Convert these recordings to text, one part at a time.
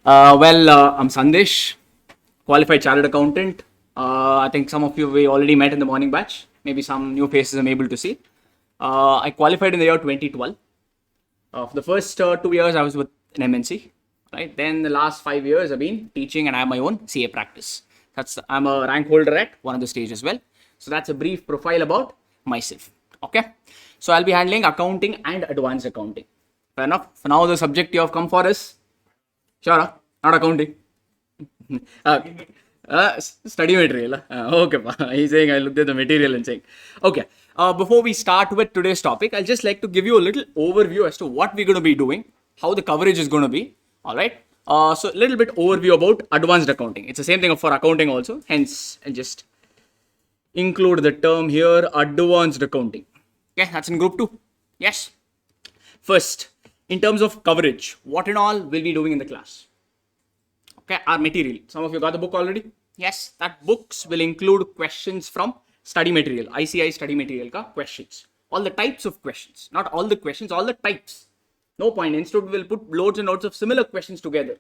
I'm Sandesh, qualified chartered accountant. I think some of you we already met in the morning batch. Maybe some new faces I'm able to see. I qualified in the year 2012. For the first 2 years, I was with an MNC. Right. Then the last 5 years, I've been teaching and I have my own CA practice. I'm a rank holder at one of the stages as well. So that's a brief profile about myself. Okay. So I'll be handling accounting and advanced accounting. Fair enough. For now, the subject you have come for is sure, not accounting. uh, Study material. Okay, he's saying I looked at the material and saying, okay. Before we start with today's topic, I'll just like to give you a little overview as to what we're going to be doing, how the coverage is going to be. All right. So a little bit overview about advanced accounting. It's the same thing for accounting also. Hence, I'll just include the term here, advanced accounting. Okay, that's in group 2. Yes. First, in terms of coverage, what and all will be doing in the class? Okay, our material. Some of you got the book already? Yes, that books will include questions from study material, ICI study material ka questions. All the types of questions, not all the questions, all the types. No point. Instead, we'll put loads and loads of similar questions together.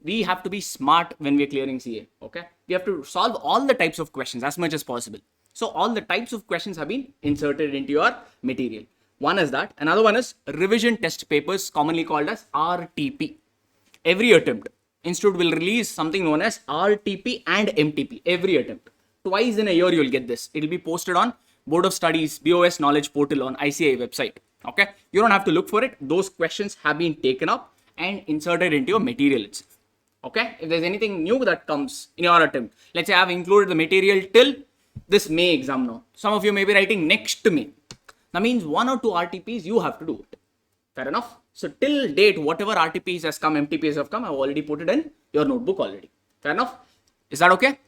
We have to be smart when we're clearing CA. Okay, we have to solve all the types of questions as much as possible. So all the types of questions have been inserted into your material. One is that. Another one is revision test papers, commonly called as RTP. Every attempt, Institute will release something known as RTP and MTP. Every attempt. Twice in a year, you'll get this. It will be posted on Board of Studies, BOS Knowledge Portal on ICAI website. Okay. You don't have to look for it. Those questions have been taken up and inserted into your material itself. Okay. If there's anything new that comes in your attempt, let's say I have included the material till this May exam now. Some of you may be writing next May. That means 1 or 2 RTPs you have to do it. Fair enough. So till date, whatever RTPs has come, MTPs have come, I've already put it in your notebook already. Fair enough. Is that okay?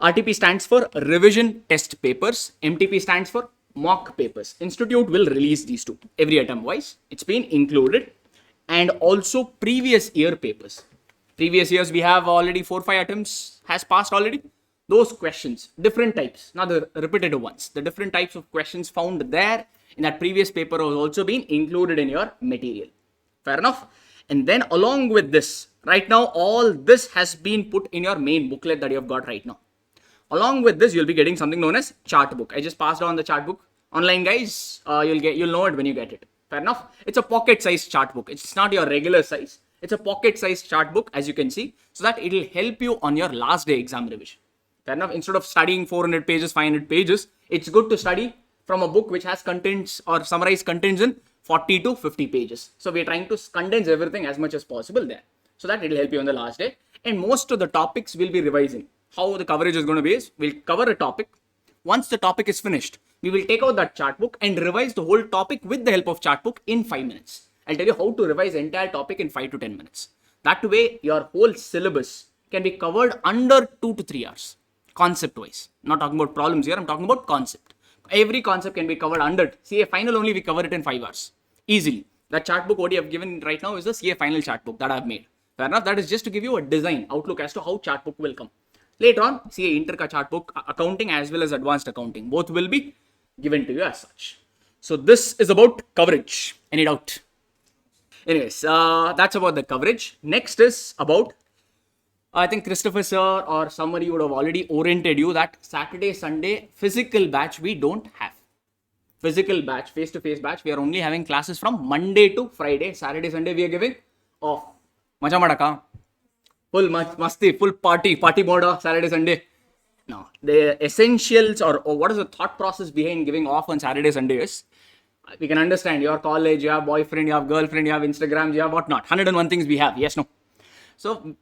RTP stands for revision test papers. MTP stands for mock papers. Institute will release these two every attempt wise. It's been included. And also previous year papers. Previous years we have already 4-5 attempts has passed already. Those questions, different types, not the repetitive ones. The different types of questions found there in that previous paper has also been included in your material. Fair enough. And then along with this, right now, all this has been put in your main booklet that you have got right now. Along with this, you'll be getting something known as chart book. I just passed on the chart book online, guys. You'll know it when you get it. Fair enough. It's a pocket size chart book. It's not your regular size. It's a pocket size chart book, as you can see, so that it will help you on your last day exam revision. Fair enough. Instead of studying 400 pages, 500 pages, it's good to study from a book which has contents or summarized contents in 40 to 50 pages. So we're trying to condense everything as much as possible there, so that it will help you on the last day. And most of the topics will be revising. How the coverage is going to be is, we'll cover a topic. Once the topic is finished, we will take out that chart book and revise the whole topic with the help of chart book in 5 minutes. I'll tell you how to revise the entire topic in 5 to 10 minutes. That way, your whole syllabus can be covered under 2 to 3 hours. Concept wise. Not talking about problems here, I'm talking about concept. Every concept can be covered under CA final only, we cover it in 5 hours. Easily. That chart book what you have given right now is the CA final chart book that I have made. Fair enough. That is just to give you a design outlook as to how chart book will come. Later on, CA Inter ka chart book, accounting as well as advanced accounting. Both will be given to you as such. So this is about coverage. Any doubt? Anyways, that's about the coverage. Next is about, I think Christopher sir or somebody would have already oriented you that Saturday, Sunday physical batch we don't have. Physical batch, face-to-face batch, we are only having classes from Monday to Friday. Saturday, Sunday we are giving off. Macha madaka. Full masti, full party mode Saturday, Sunday. No, the essentials or what is the thought process behind giving off on Saturday, Sunday is, we can understand your college, you have boyfriend, you have girlfriend, you have Instagram, you have whatnot. 101 things we have. Yes, no. So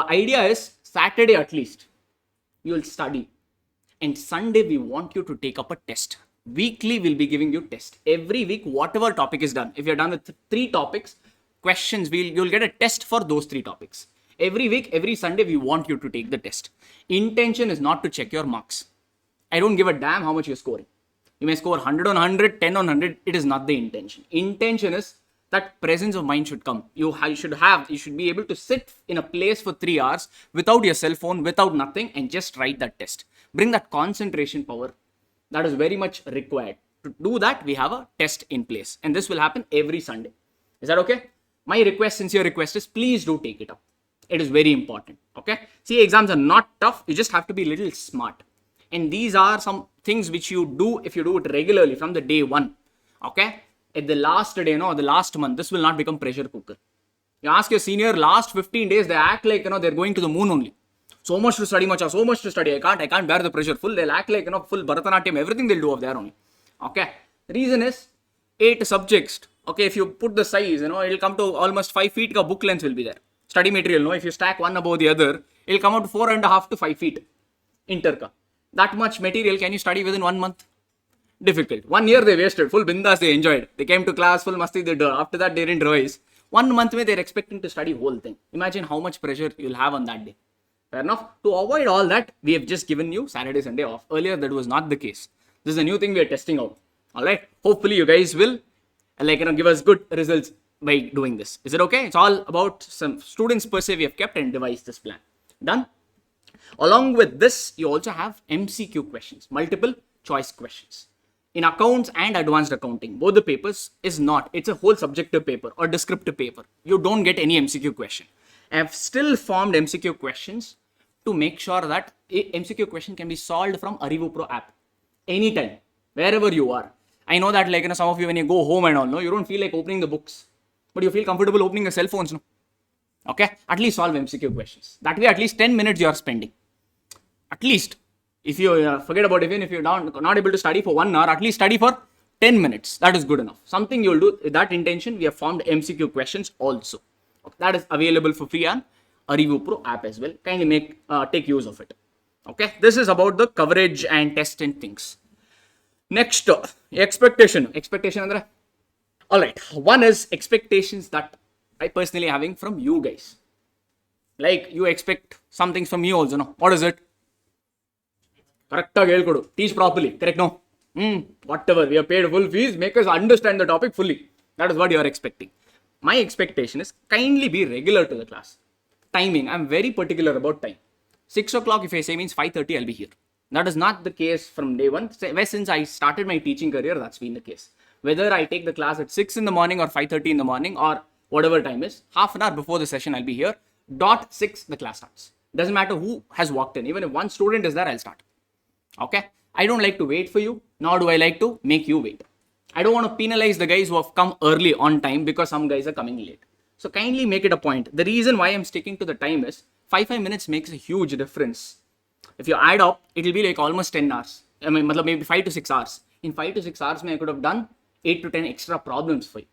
idea is Saturday at least you will study, and Sunday we want you to take up a test. Weekly we'll be giving you test. Every week whatever topic is done. If you're done with 3 topics, questions, you'll get a test for those 3 topics. Every week, every Sunday we want you to take the test. Intention is not to check your marks. I don't give a damn how much you're scoring. You may score 100 on 100, 10 on 100. It is not the intention. Intention is that presence of mind should come. You should be able to sit in a place for 3 hours without your cell phone, without nothing, and just write that test. Bring that concentration power. That is very much required. To do that, we have a test in place, and this will happen every Sunday. Is that okay? My request, sincere request is, please do take it up. It is very important. Okay. CA exams are not tough. You just have to be a little smart. And these are some things which you do if you do it regularly from the day one. Okay. At the last day, the last month, this will not become pressure cooker. You ask your senior, last 15 days, they act like, they're going to the moon only. So much to study, macha, so much to study. I can't bear the pressure. Full, they'll act like, full Bharatanatyam, everything they'll do of their only. Okay. The reason is 8 subjects. Okay. If you put the size, it'll come to almost 5 feet. Ka book length will be there. Study material, if you stack one above the other, it'll come out to 4.5 to 5 feet. Interka. That much material can you study within 1 month? Difficult. 1 year they wasted. Full bindas they enjoyed. They came to class, full masti they did. After that they didn't revise. 1 month they're expecting to study whole thing. Imagine how much pressure you'll have on that day. Fair enough. To avoid all that, we have just given you Saturday, Sunday off. Earlier that was not the case. This is a new thing we are testing out. Alright. Hopefully you guys will give us good results by doing this. Is it okay? It's all about some students per se we have kept and devised this plan. Done? Along with this, you also have MCQ questions, multiple choice questions. In accounts and advanced accounting, both the papers is not. It's a whole subjective paper or descriptive paper. You don't get any MCQ question. I have still formed MCQ questions to make sure that MCQ question can be solved from Arivu Pro app. Anytime, wherever you are. I know that some of you when you go home and all, you don't feel like opening the books. But you feel comfortable opening the cell phones, no? Okay? At least solve MCQ questions. That way at least 10 minutes you are spending. At least. If you forget about even if you're not able to study for 1 hour, at least study for 10 minutes. That is good enough. Something you'll do with that intention, we have formed MCQ questions also. Okay, that is available for free on Arivu Pro app as well. Kindly take use of it. Okay, this is about the coverage and test and things. Next, expectation. Expectation, Andra. Alright, one is expectations that I personally having from you guys. Like you expect some things from me also, no? What is it? Correct, teach properly, correct? No? Whatever, we have paid full fees, make us understand the topic fully. That is what you are expecting. My expectation is kindly be regular to the class. Timing, I'm very particular about time. 6 o'clock if I say means 5:30 I'll be here. That is not the case from day one. Since I started my teaching career, that's been the case. Whether I take the class at 6 in the morning or 5:30 in the morning or whatever time is, half an hour before the session I'll be here. Dot 6 the class starts. Doesn't matter who has walked in. Even if one student is there, I'll start. Okay, I don't like to wait for you, nor do I like to make you wait. I don't want to penalize the guys who have come early on time because some guys are coming late. So kindly make it a point. The reason why I'm sticking to the time is 5 minutes makes a huge difference. If you add up, it will be like almost 10 hours. I mean, maybe 5 to 6 hours. In 5 to 6 hours, I could have done 8 to 10 extra problems for you.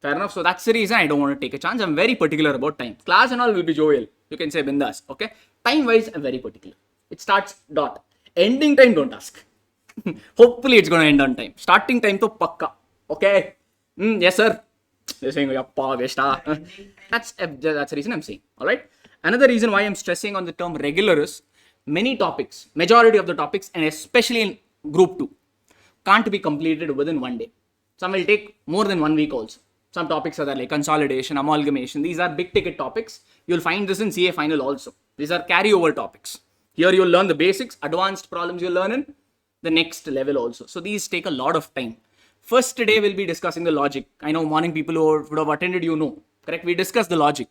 Fair enough. So that's the reason I don't want to take a chance. I'm very particular about time. Class and all will be jovial. You can say bindas. Okay. Time wise, I'm very particular. It starts dot. Ending time, don't ask. Hopefully, it's going to end on time. Starting time to pakka. Okay. Yes, sir. They're saying, that's the reason I'm saying. All right. Another reason why I'm stressing on the term regular is many topics, majority of the topics, and especially in group 2, can't be completed within 1 day. Some will take more than 1 week also. Some topics are there like consolidation, amalgamation. These are big ticket topics. You'll find this in CA final also. These are carryover topics. Here you'll learn the basics, advanced problems you'll learn in the next level also. So these take a lot of time. First day we'll be discussing the logic. I know morning people who would have attended, correct? We discussed the logic.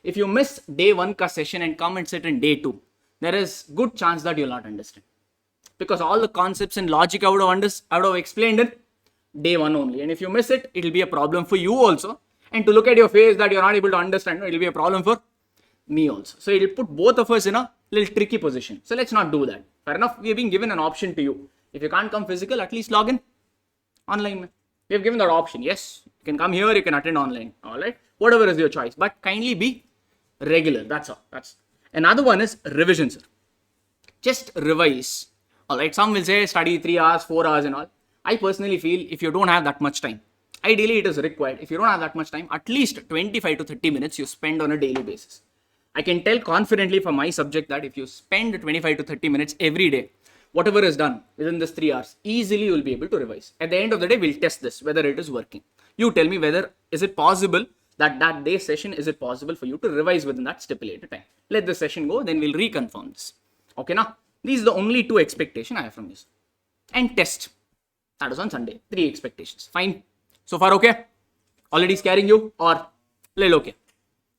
If you miss day 1 ka session and come and sit in day 2, there is good chance that you'll not understand. Because all the concepts in logic I would have explained in day 1 only. And if you miss it, it'll be a problem for you also. And to look at your face that you're not able to understand, it'll be a problem for me also. So it'll put both of us in a little tricky position. So let's not do that. Fair enough. We have been given an option to you. If you can't come physical, at least log in online. We have given that option. Yes, you can come here, you can attend online. All right. Whatever is your choice. But kindly be regular. That's all. That's another one is revision, sir. Just revise. All right. Some will say study 3 hours, 4 hours and all. I personally feel if you don't have that much time, ideally it is required. If you don't have that much time, at least 25 to 30 minutes you spend on a daily basis. I can tell confidently for my subject that if you spend 25 to 30 minutes every day, whatever is done within this 3 hours, easily you will be able to revise. At the end of the day, we'll test this, whether it is working. You tell me whether is it possible that day session, is it possible for you to revise within that stipulated time. Let the session go, then we'll reconfirm this. Okay, now, these are the only 2 expectations I have from this. And test. That is on Sunday. 3 expectations. Fine. So far, okay? Already scaring you or little okay?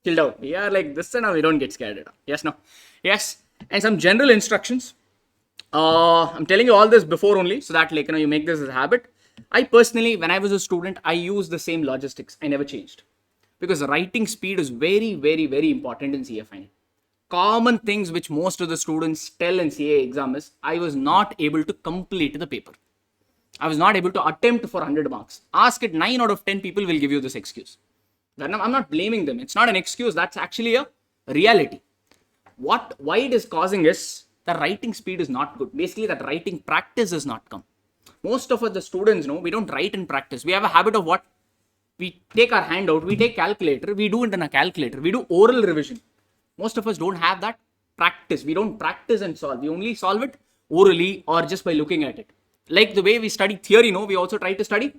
chilled out. We are like this and now we don't get scared at all. Yes, no. Yes. And some general instructions. I'm telling you all this before only so that like you make this as a habit. I personally, when I was a student, I used the same logistics. I never changed. Because writing speed is very, very, very important in CA final. Common things which most of the students tell in CA exam is, I was not able to complete the paper. I was not able to attempt for 100 marks. Ask it, 9 out of 10 people will give you this excuse. I'm not blaming them. It's not an excuse. That's actually a reality. Why it is causing is the writing speed is not good. Basically, that writing practice has not come. Most of us, the students, we don't write in practice. We have a habit of what? We take our handout, we take calculator, we do it in a calculator, we do oral revision. Most of us don't have that practice. We don't practice and solve. We only solve it orally or just by looking at it. Like the way we study theory, we also try to study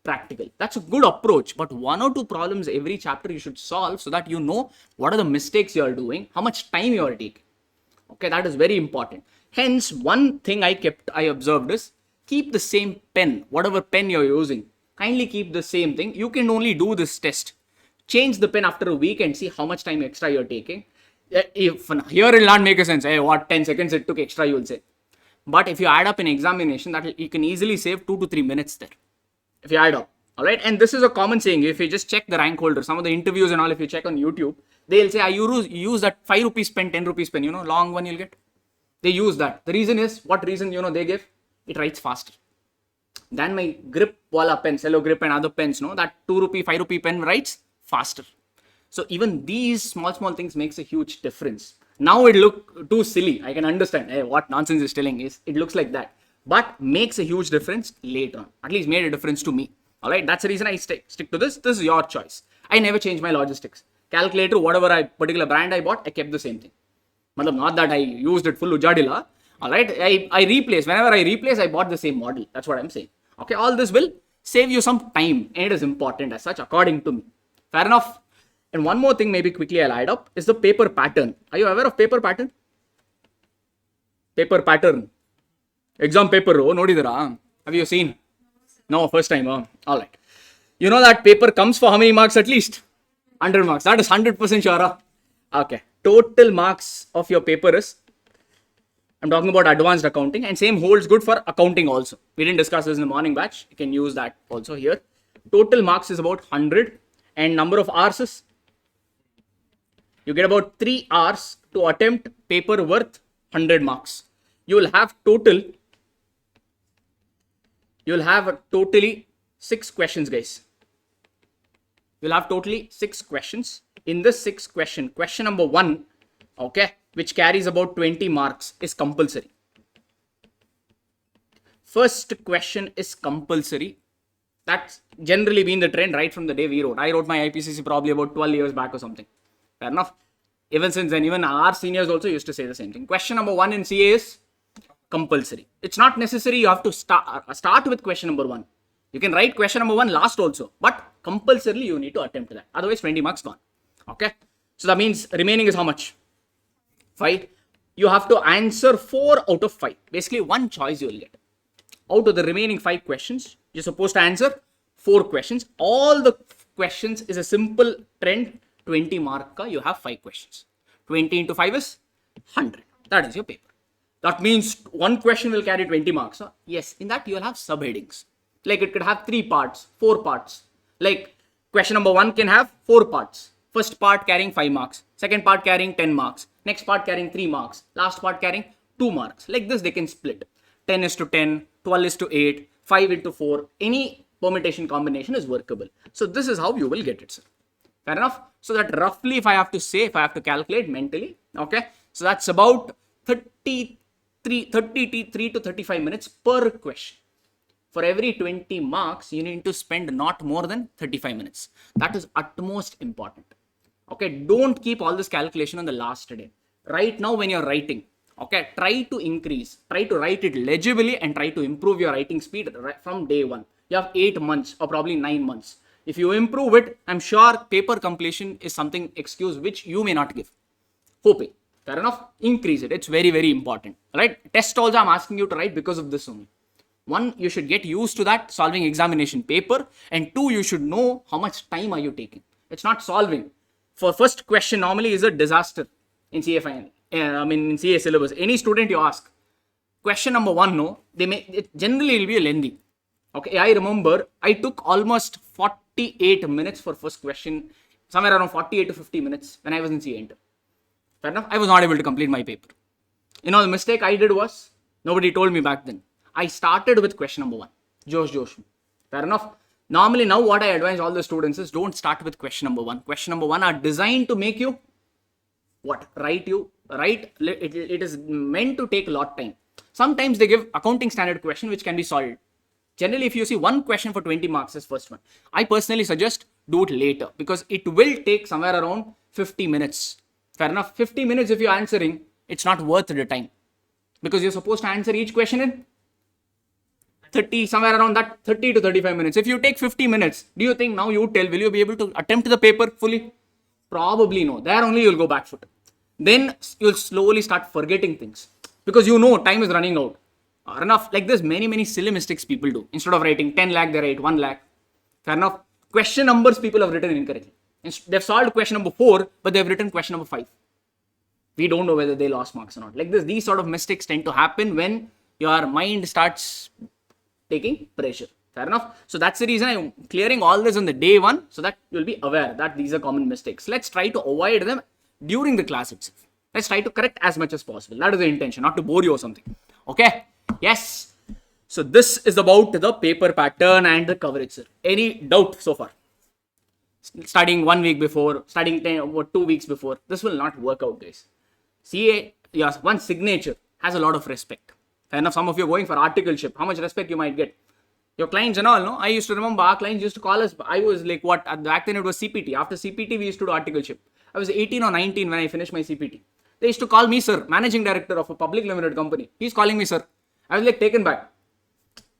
practical. That's a good approach. But 1 or 2 problems every chapter you should solve so that you know what are the mistakes you are doing, how much time you are taking. Okay, that is very important. Hence, one thing I observed is keep the same pen, whatever pen you're using. Kindly keep the same thing. You can only do this test. Change the pen after a week and see how much time extra you're taking. If here it will not make a sense. Hey, what 10 seconds it took extra, you will say. But if you add up an examination, that you can easily save 2 to 3 minutes there. If you add up. Alright. And this is a common saying. If you just check the rank holder, some of the interviews and all, if you check on YouTube, they'll say, you use that 5 rupees pen, 10 rupees pen, long one you'll get. They use that. The reason is, what reason, they give? It writes faster than my grip wala pen, cello grip and other pens, that 2 rupee, 5 rupee pen writes faster. So even these small things makes a huge difference. Now it look too silly. I can understand, hey, what nonsense is telling is, it looks like that. But makes a huge difference later on. At least made a difference to me. Alright, that's the reason I stick to this. This is your choice. I never change my logistics. Calculator, whatever particular brand I bought, I kept the same thing. Not that I used it full ujadila. Alright, I replace. Whenever I replace, I bought the same model. That's what I'm saying. Okay, all this will save you some time and it is important as such according to me. Fair enough. And one more thing maybe quickly I'll add up is the paper pattern. Are you aware of paper pattern? Paper pattern. Exam paper. Oh, nodidara. Have you seen? No, first time. Alright. You know that paper comes for how many marks at least? 100 marks. That is 100% sure. Okay. Total marks of your paper is, I'm talking about advanced accounting, and same holds good for accounting also. We didn't discuss this in the morning batch. You can use that also here. Total marks is about 100 and number of hours is, you get about 3 hours to attempt paper worth 100 marks. You will have totally 6 questions, guys. You'll have totally 6 questions. In this 6 question number 1, okay, which carries about 20 marks is compulsory. First question is compulsory. That's generally been the trend right from the day we wrote. I wrote my IPCC probably about 12 years back or something. Fair enough. Even since then, even our seniors also used to say the same thing. Question number 1 in CA is compulsory. It's not necessary you have to start with question number 1. You can write question number 1 last also, but compulsorily you need to attempt that. Otherwise 20 marks gone. Okay. So that means remaining is how much? 5. You have to answer 4 out of 5. Basically 1 choice you will get. Out of the remaining 5 questions, you're supposed to answer 4 questions. All the questions is a simple trend. 20 mark ka, you have 5 questions. 20 into 5 is 100. That is your paper. That means 1 question will carry 20 marks. Huh? Yes, in that you will have subheadings. Like it could have 3 parts, 4 parts. Like question number 1 can have 4 parts. First part carrying 5 marks. Second part carrying 10 marks. Next part carrying 3 marks. Last part carrying 2 marks. Like this they can split. 10 is to 10, 12 is to 8, 5 into 4. Any permutation combination is workable. So this is how you will get it, sir. Fair enough. So that roughly if I have to calculate mentally, okay. So that's about 33 to 35 minutes per question. For every 20 marks, you need to spend not more than 35 minutes. That is utmost important. Okay, don't keep all this calculation on the last day. Right now when you're writing, okay, try to write it legibly and try to improve your writing speed from day 1. You have 8 months or probably 9 months. If you improve it, I'm sure paper completion is something excuse which you may not give. Hoping. Fair enough? Increase it. It's very, very important. Right? Test also I'm asking you to write because of this only. 1, you should get used to that solving examination paper, and 2, you should know how much time are you taking. It's not solving. for first question normally is a disaster in CA final. In CA syllabus. Any student you ask, question number 1, no, it generally will be lengthy. Okay, I remember I took almost 48 minutes for first question, somewhere around 48 to 50 minutes when I was in CA Inter. Fair enough, I was not able to complete my paper. The mistake I did was, nobody told me back then. I started with question number 1, Josh. Fair enough. Normally now what I advise all the students is, don't start with question number 1. Question number 1 are designed to make you what? It is meant to take a lot of time. Sometimes they give accounting standard question which can be solved. Generally, if you see one question for 20 marks is first one. I personally suggest do it later because it will take somewhere around 50 minutes. Fair enough. 50 minutes if you're answering, it's not worth the time because you're supposed to answer each question in 30, somewhere around that 30 to 35 minutes. If you take 50 minutes, do you think now will you be able to attempt the paper fully? Probably no. There only you'll go back foot. Then you'll slowly start forgetting things because time is running out. Enough. Like this, many silly mistakes people do. Instead of writing 10 lakh, they write 1 lakh. Fair enough. Question numbers people have written incorrectly. They've solved question number 4, but they've written question number 5. We don't know whether they lost marks or not. Like this, these sort of mistakes tend to happen when your mind starts taking pressure. Fair enough. So that's the reason I'm clearing all this on the day 1 so that you'll be aware that these are common mistakes. Let's try to avoid them during the class itself. Let's try to correct as much as possible. That is the intention, not to bore you or something. Okay. Yes. So this is about the paper pattern and the coverage, sir. Any doubt so far? Studying 1 week before, studying 2 weeks before, this will not work out, guys. CA, yes, one signature has a lot of respect. Fair enough. Some of you are going for articleship. How much respect you might get? Your clients and all, no? I used to remember our clients used to call us. I was like, what? Back then it was CPT. After CPT, we used to do articleship. I was 18 or 19 when I finished my CPT. They used to call me sir, managing director of a public limited company. He's calling me sir. I was like taken back.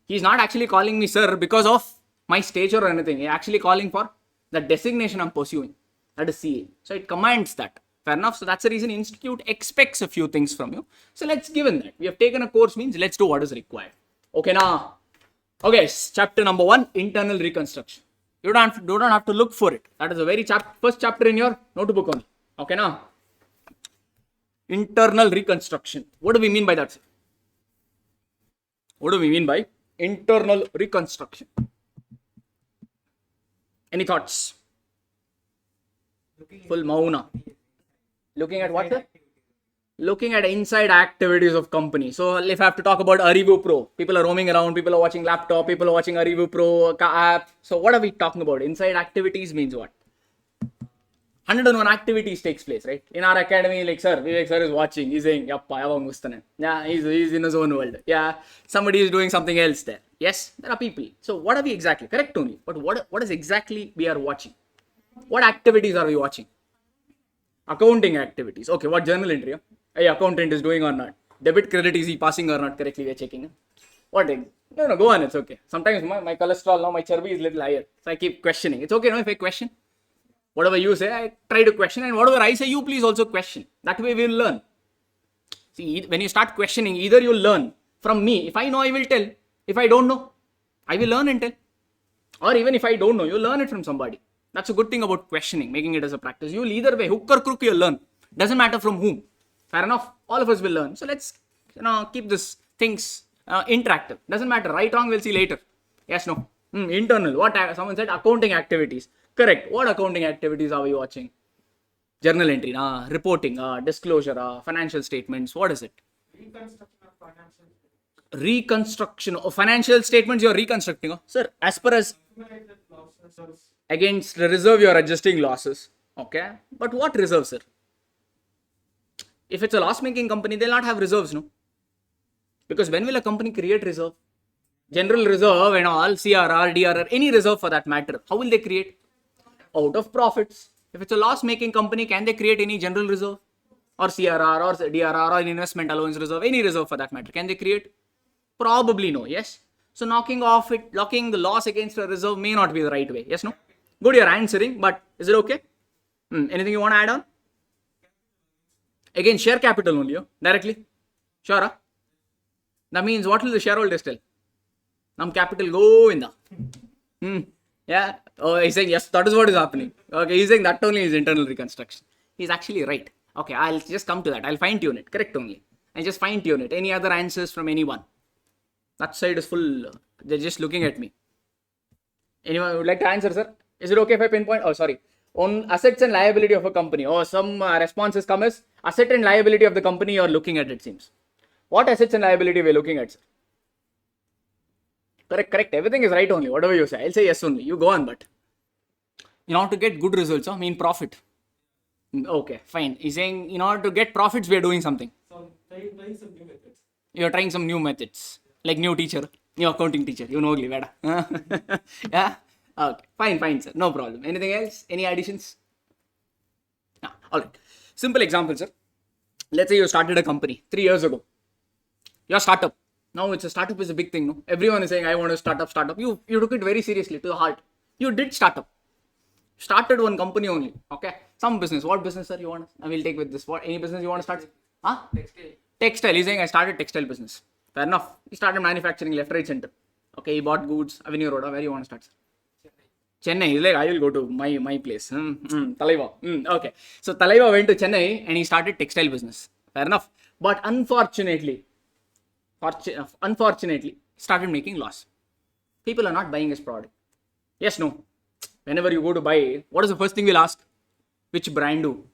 He's not actually calling me sir because of my stature or anything. He's actually calling for the designation I'm pursuing. That is CA. So it commands that. Fair enough. So that's the reason institute expects a few things from you. So let's given that. We have taken a course means let's do what is required. Okay now. Okay, chapter number 1, internal reconstruction. You don't have to look for it. That is the very first chapter in your notebook only. Okay now. Internal reconstruction. What do we mean by that? What do we mean by internal reconstruction? Any thoughts? Full mauna. Looking at what, sir? Looking at inside activities of company. So if I have to talk about Arivu Pro, people are roaming around, people are watching laptop, people are watching Arivu Pro app. So what are we talking about? Inside activities means what? 101 activities takes place, right? In our academy, like sir, Vivek sir is watching, he's saying, yeah, he's in his own world. Yeah, somebody is doing something else there. Yes, there are people. So what are we exactly? Correct, Tony. But what is exactly we are watching? What activities are we watching? Accounting activities. Okay, what journal entry? Hey, accountant is doing or not? Debit, credit, is he passing or not correctly? We're checking. What? No, go on. It's okay. Sometimes my cholesterol now, my chubby is a little higher. So I keep questioning. It's okay, no, if I question. Whatever you say, I try to question, and whatever I say, you please also question. That way we will learn. See, when you start questioning, either you'll learn from me. If I know, I will tell. If I don't know, I will learn and tell. Or even if I don't know, you'll learn it from somebody. That's a good thing about questioning, making it as a practice. You'll either way, hook or crook, you'll learn. Doesn't matter from whom. Fair enough. All of us will learn. So let's keep this things interactive. Doesn't matter. Right, wrong, we'll see later. Yes, no. Internal. What someone said? Accounting activities. Correct. What accounting activities are we watching? Journal entry, reporting, disclosure, financial statements. What is it? Reconstruction of financial statements. You're reconstructing. Sir, as per as against the reserve, you're adjusting losses. Okay. But what reserve, sir? If it's a loss-making company, they'll not have reserves, no? Because when will a company create reserve? General reserve and all, CRR, DRR, any reserve for that matter. How will they create? Out of profits. If it's a loss-making company, can they create any general reserve? Or CRR or DRR or investment allowance reserve, any reserve for that matter. Can they create? Probably no, yes? So locking the loss against a reserve may not be the right way. Yes, no? Good, you're answering, but is it okay? Anything you want to add on? Again, share capital only, directly. Sure, huh? That means what will the shareholders tell? Nam capital go in the. Yeah. Oh, he's saying, yes, that is what is happening. Okay, he's saying that only is internal reconstruction. He's actually right. Okay, I'll just come to that. I'll fine tune it. Correct only. I just fine tune it. Any other answers from anyone? That side is full. They're just looking at me. Anyone would like to answer, sir? Is it okay if I pinpoint? Oh, sorry. On assets and liability of a company. Oh, some responses come as asset and liability of the company you're looking at, it seems. What assets and liability we're looking at, sir? Correct. Everything is right only. Whatever you say. I'll say yes only. You go on, but. In order to get good results, I mean profit. Okay, fine. He's saying in order to get profits, we are doing something. So trying some new methods. You're trying some new methods. Like new teacher, new accounting teacher. You know, Veda. Yeah? Okay, fine, sir. No problem. Anything else? Any additions? No. Alright. Simple example, sir. Let's say you started a company 3 years ago. Your startup. Now it's a startup is a big thing, no? Everyone is saying, I want to startup. You took it very seriously to the heart. You did startup. Started one company only. Okay. Some business. What business, sir, you want? I will take with this. What? Any business you want to start? Huh? Textile. He's saying I started textile business. Fair enough. He started manufacturing left, right, center. Okay. He bought goods. Avenue Road. Where you want to start, sir? Chennai. He's like, I will go to my place. Talaiva. Okay. So Talaiva went to Chennai and he started textile business. Fair enough. But unfortunately, started making loss. People are not buying his product. Yes, no. Whenever you go to buy, what is the first thing we'll ask? Which brand do?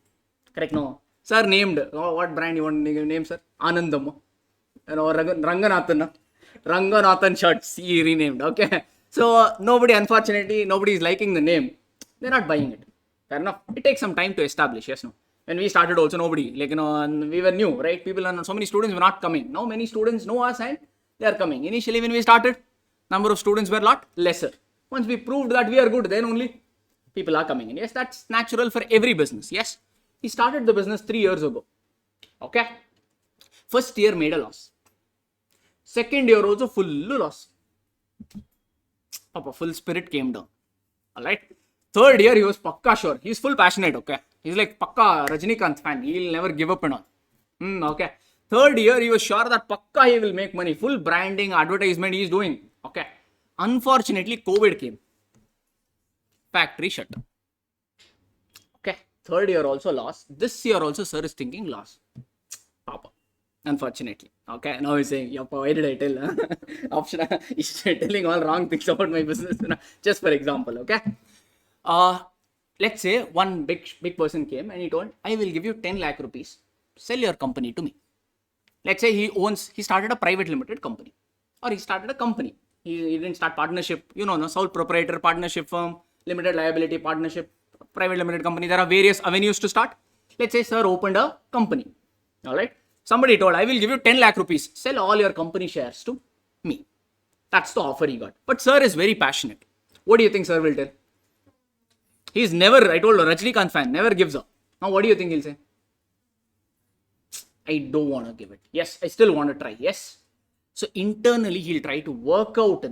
Correct, no. Sir named. Oh, what brand you want to name, sir? Anandam. Ranganathan shirts. He renamed. Okay. So, nobody is liking the name. They're not buying it. Fair enough. It takes some time to establish. Yes, no. When we started also, nobody. Like, we were new, right? So many students were not coming. Now, many students know us and they are coming. Initially, when we started, number of students were a lot lesser. Once we proved that we are good, then only people are coming in. Yes, that's natural for every business. Yes, he started the business 3 years ago. Okay. First year made a loss. Second year also full loss. Papa, full spirit came down. Alright. Third year he was pakka sure. He's full passionate. Okay. He's like pakka Rajinikanth fan. He'll never give up and all. Okay. Third year he was sure that pakka he will make money. Full branding, advertisement he is doing. Okay. Unfortunately, COVID came. Factory shut down. Okay. Third year also loss. This year also sir is thinking loss. Papa. Unfortunately. Okay. Now he's saying, why did I tell? Option. He's telling all wrong things about my business. Just for example. Okay. Let's say one big person came and he told, I will give you 10 lakh rupees. Sell your company to me. Let's say he started a private limited company. Or he started a company. He didn't start partnership, sole proprietor partnership firm, limited liability partnership, private limited company. There are various avenues to start. Let's say sir opened a company. All right. Somebody told, I will give you 10 lakh rupees. Sell all your company shares to me. That's the offer he got. But sir is very passionate. What do you think sir will tell? He's never, I told you, Rajnikant fan, never gives up. Now what do you think he'll say? I don't want to give it. Yes, I still want to try. Yes. So internally, he'll try to work out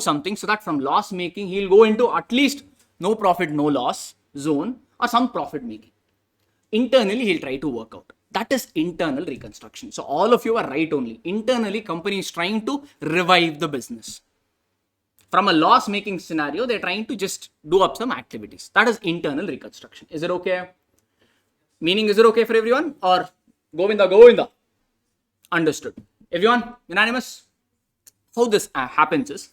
something so that from loss making, he'll go into at least no profit, no loss zone or some profit making. Internally, he'll try to work out. That is internal reconstruction. So all of you are right only. Internally, company is trying to revive the business. From a loss making scenario, they're trying to just do up some activities. That is internal reconstruction. Is it okay? Meaning, is it okay for everyone? Or Govinda? Understood. Everyone, unanimous? How this happens is,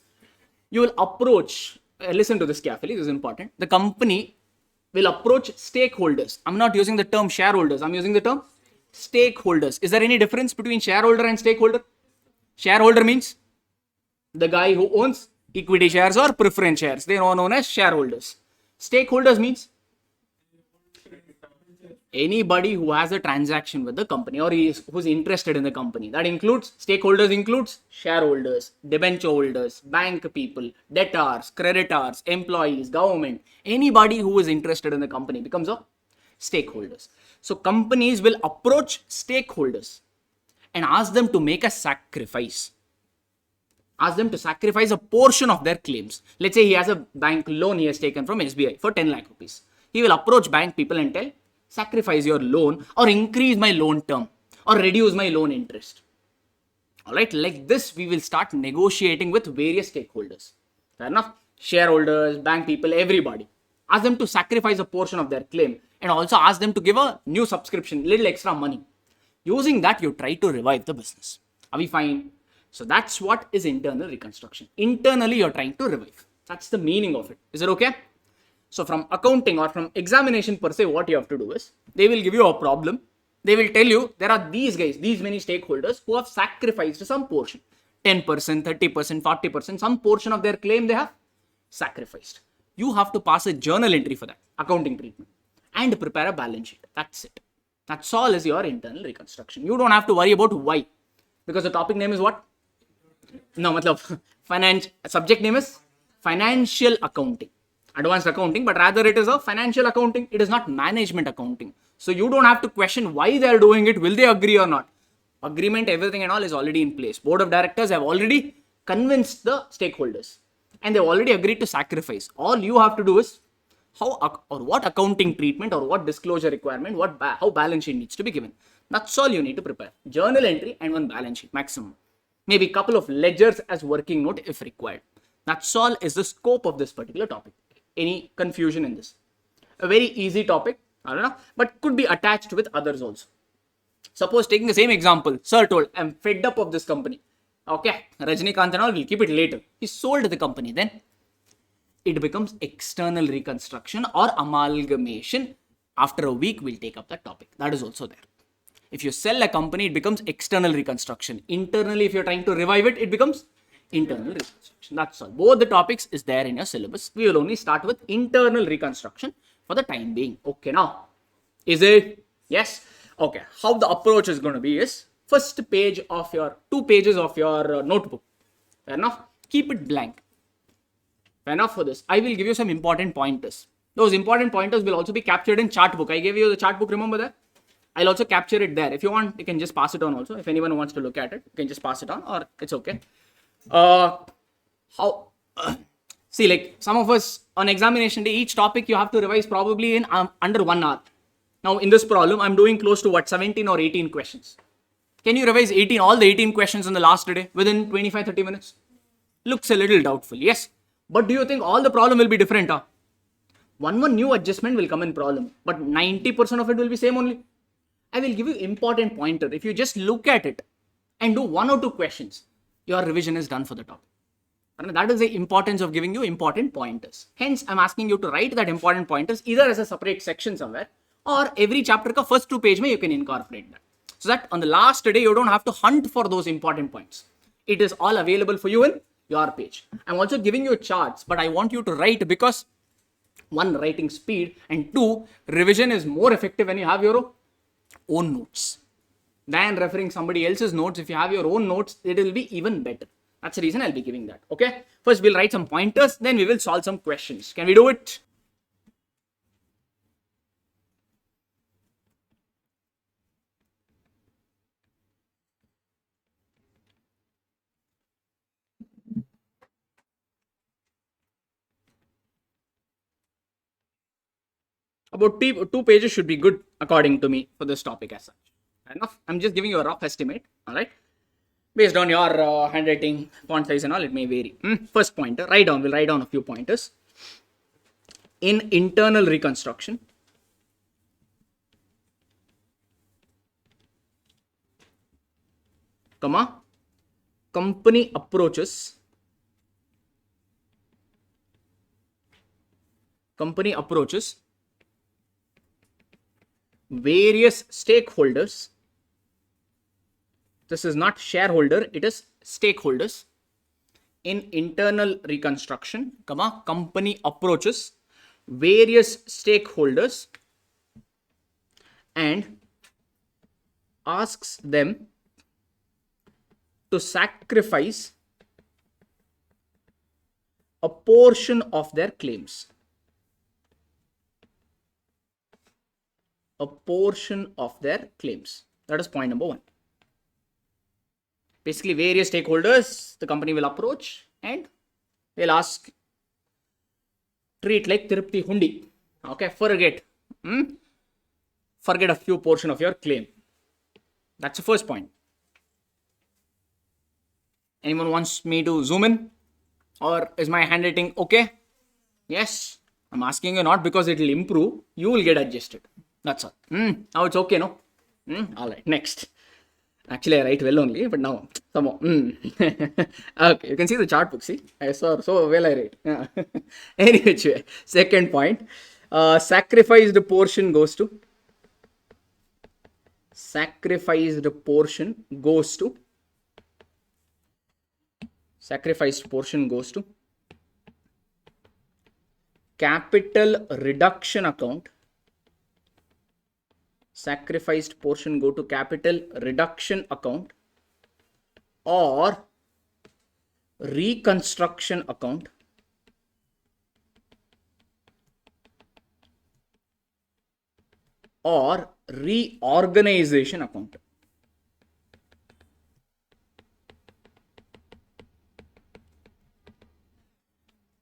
you will approach, listen to this carefully, this is important. The company will approach stakeholders. I'm not using the term shareholders, I'm using the term stakeholders. Is there any difference between shareholder and stakeholder? Shareholder means the guy who owns equity shares or preference shares. They are known as shareholders. Stakeholders means anybody who has a transaction with the company or who's interested in the company. That includes stakeholders, includes shareholders, debenture holders, bank people, debtors, creditors, employees, government. Anybody who is interested in the company becomes a stakeholders. So companies will approach stakeholders and ask them to make a sacrifice. Ask them to sacrifice a portion of their claims. Let's say he has a bank loan he has taken from SBI for 10 lakh rupees. He will approach bank people and tell, sacrifice your loan or increase my loan term or reduce my loan interest. All right, like this, we will start negotiating with various stakeholders. Fair enough. shareholders, bank people, everybody. Ask them to sacrifice a portion of their claim and also ask them to give a new subscription, little extra money. Using that, you try to revive the business. Are we fine? So that's what is internal reconstruction. Internally, you're trying to revive. That's the meaning of it. Is it okay? So from accounting or from examination per se, what you have to do is, they will give you a problem. They will tell you there are these guys, these many stakeholders who have sacrificed some portion. 10%, 30%, 40%, some portion of their claim they have sacrificed. You have to pass a journal entry for that, accounting treatment, and prepare a balance sheet. That's it. That's all is your internal reconstruction. You don't have to worry about why. Because the topic name is what? No, matlab, subject name is financial accounting. Advanced accounting, but rather it is a financial accounting. It is not management accounting. So you don't have to question why they are doing it. Will they agree or not? Agreement, everything and all is already in place. Board of directors have already convinced the stakeholders and they've already agreed to sacrifice. All you have to do is how or what accounting treatment or what disclosure requirement, how balance sheet needs to be given. That's all you need to prepare. Journal entry and one balance sheet maximum. Maybe a couple of ledgers as working note if required. That's all is the scope of this particular topic. Any confusion in this? A very easy topic, I don't know, but could be attached with others also. Suppose taking the same example, sir told, I'm fed up of this company. Okay, Rajinikanth and all, we'll keep it later. He sold the company, then it becomes external reconstruction or amalgamation. After a week, we'll take up that topic. That is also there. If you sell a company, it becomes external reconstruction. Internally, if you're trying to revive it, it becomes internal reconstruction. That's all. Both the topics is there in your syllabus. We will only start with internal reconstruction for the time being. Okay, now, is it? Yes. Okay, how the approach is going to be is, first page of your, 2 pages of your notebook. Fair enough? Keep it blank. Fair enough for this. I will give you some important pointers. Those important pointers will also be captured in chart book. I gave you the chart book, remember that? I'll also capture it there. If you want, you can just pass it on also. If anyone wants to look at it, you can just pass it on or it's okay. See, like some of us on examination day, each topic you have to revise probably in under 1 hour. Now in this problem, I'm doing close to 17 or 18 questions. Can you revise all the 18 questions on the last day within 25-30 minutes? Looks a little doubtful, yes. But do you think all the problem will be different? One new adjustment will come in problem, but 90% of it will be same only. I will give you important pointer. If you just look at it and do 1 or 2 questions, your revision is done for the topic. And that is the importance of giving you important pointers. Hence, I'm asking you to write that important pointers either as a separate section somewhere or every chapter ka first 2 page mein you can incorporate that. So that on the last day, you don't have to hunt for those important points. It is all available for you in your page. I'm also giving you charts, but I want you to write because 1, writing speed, and 2, revision is more effective when you have your own notes than referring somebody else's notes. If you have your own notes, it will be even better. That's the reason I'll be giving that. Okay. First, we'll write some pointers, then we will solve some questions. Can we do it? About 2 pages should be good according to me for this topic as such. Enough. I'm just giving you a rough estimate. All right. Based on your handwriting, font size and all, it may vary. First pointer, we'll write down a few pointers. In internal reconstruction, company approaches various stakeholders. This is not shareholder, it is stakeholders. In internal reconstruction, company approaches various stakeholders and asks them to sacrifice a portion of their claims. A portion of their claims. That is point number 1. Basically, various stakeholders the company will approach and they'll ask, treat like Tirupati Hundi. Okay, forget a few portion of your claim. That's the first point. Anyone wants me to zoom in? Or is my handwriting okay? Yes. I'm asking you not because it will improve. You will get adjusted. That's all. Now it's okay, no? All right. Next. Actually, I write well only, but now some more. Okay, you can see the chart book. See, I saw so well I write. Yeah. Anyway, second point. Sacrificed portion goes to. Sacrificed portion goes to. Sacrificed portion goes to capital reduction account. Sacrificed portion go to capital reduction account or reconstruction account or reorganization account.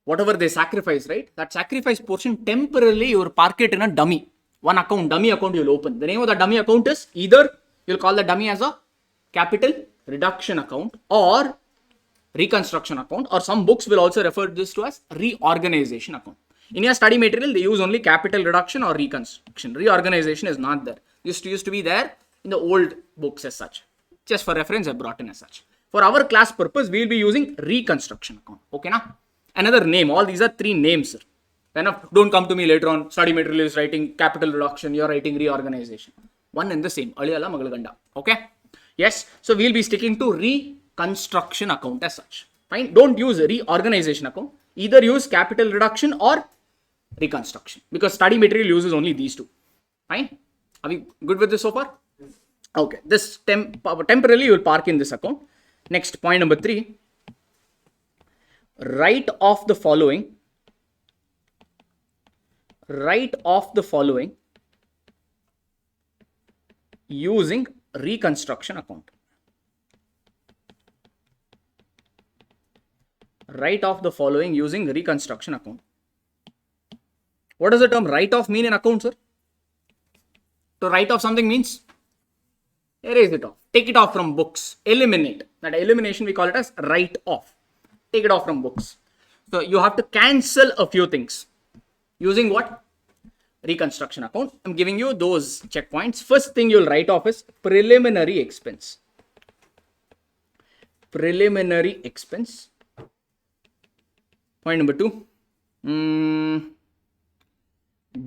Whatever they sacrifice, right? That sacrifice portion temporarily you will park it in a dummy. One account, dummy account you will open. The name of the dummy account is either you will call the dummy as a capital reduction account or reconstruction account, or some books will also refer this to as reorganization account. In your study material, they use only capital reduction or reconstruction. Reorganization is not there. Used to be there in the old books as such. Just for reference, I brought in as such. For our class purpose, we will be using reconstruction account. Okay, na? Another name. All these are three names, sir. Don't come to me later on. Study material is writing capital reduction. You're writing reorganization. One and the same. Aliyala Magalaganda. Okay. Yes. So we'll be sticking to reconstruction account as such. Fine. Don't use reorganization account. Either use capital reduction or reconstruction, because study material uses only these two. Fine. Are we good with this so far? Okay. This temporarily you will park in this account. Next, point number 3. Write off the following. Write off the following using reconstruction account. Write off the following using reconstruction account. What does the term write off mean in accounts, sir? To write off something means erase it off, take it off from books, eliminate. That elimination we call it as write off. Take it off from books. So you have to cancel a few things using what? Reconstruction account. I'm giving you those checkpoints. First thing you'll write off is preliminary expense. Preliminary expense. Point number 2.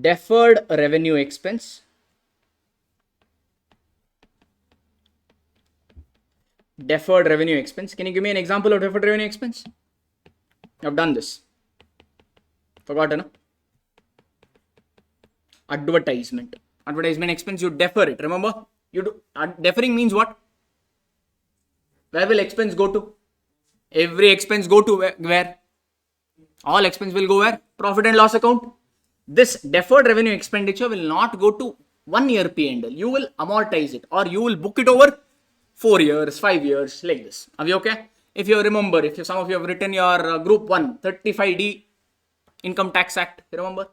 Deferred revenue expense. Deferred revenue expense. Can you give me an example of deferred revenue expense? I've done this. Forgotten? Huh? Advertisement. Advertisement expense, you defer it. Remember? You do. Deferring means what? Where will expense go to? Every expense go to where? All expense will go where? Profit and loss account. This deferred revenue expenditure will not go to 1 year P&L. You will amortize it, or you will book it over 4 years, 5 years, like this. Are we okay? If you remember, some of you have written your Group 1, 35D Income Tax Act, you remember?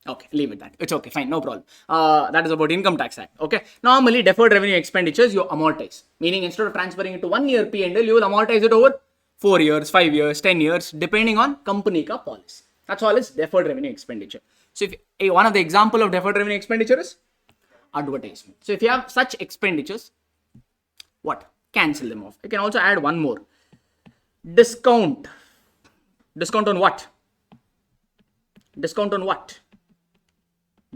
Okay, leave it that. It's okay, fine, no problem. That is about Income Tax Act. Okay. Normally, deferred revenue expenditures you amortize. Meaning, instead of transferring it to 1 year P&L, you will amortize it over 4 years, 5 years, 10 years, depending on company ka policy. That's all is deferred revenue expenditure. So, if one of the example of deferred revenue expenditure is advertisement. So, if you have such expenditures, what? Cancel them off. You can also add one more. Discount. Discount on what? Discount on what?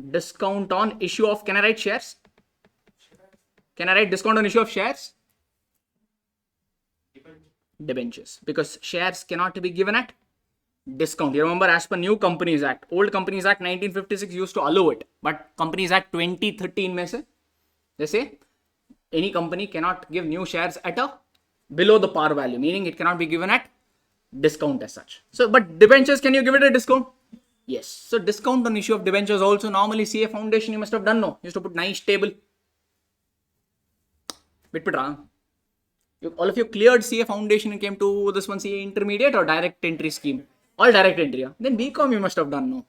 Discount on issue of, can I write shares? Can I write discount on issue of shares? Debentures. Because shares cannot be given at discount. You remember, as per New Companies Act, Old Companies Act 1956 used to allow it. But Companies Act 2013 mein se, they say any company cannot give new shares at a below the par value. Meaning it cannot be given at discount as such. So, but debentures, can you give it a discount? Yes. So, discount on issue of debentures also normally CA Foundation you must have done, no? You used to put nice table. All of you cleared CA Foundation and came to this one CA Intermediate or direct entry scheme? All direct entry. Yeah? Then BCom you must have done, no?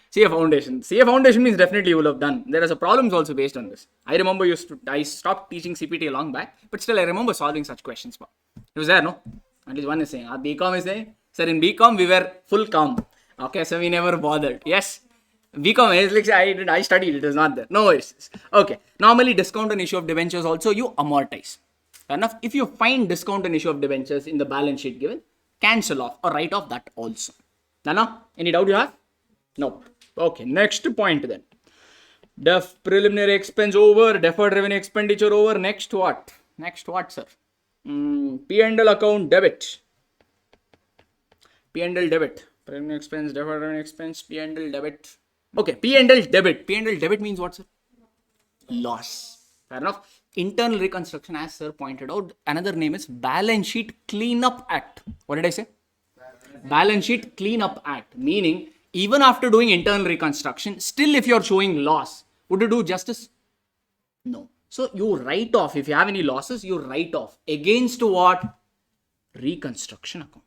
CA Foundation. CA Foundation means definitely you will have done. There are some problems also based on this. I remember I stopped teaching CPT a long back, but still I remember solving such questions. It was there, no? At least one is saying. BCom is saying, sir, in BCom we were full calm. Okay, so we never bothered. Yes. BCom is like, I studied, it was not there. No worries. Okay. Normally, discount and issue of debentures also you amortize. Fair enough. If you find discount and issue of debentures in the balance sheet given, cancel off or write off that also. Nana, any doubt you have? No. Okay. Next point then. Preliminary expense over, deferred revenue expenditure over. Next what? Next what, sir? P&L account debit. P&L debit. Preliminary expense, deferred revenue expense, P&L debit. Okay, P&L debit. P&L debit means what, sir? Loss. Fair enough. Internal reconstruction, as sir pointed out, another name is Balance Sheet Cleanup Act. What did I say? Balance Sheet Cleanup Act. Meaning, even after doing internal reconstruction, still if you're showing loss, would you do justice? No. So you write off. If you have any losses, you write off. Against what? Reconstruction account.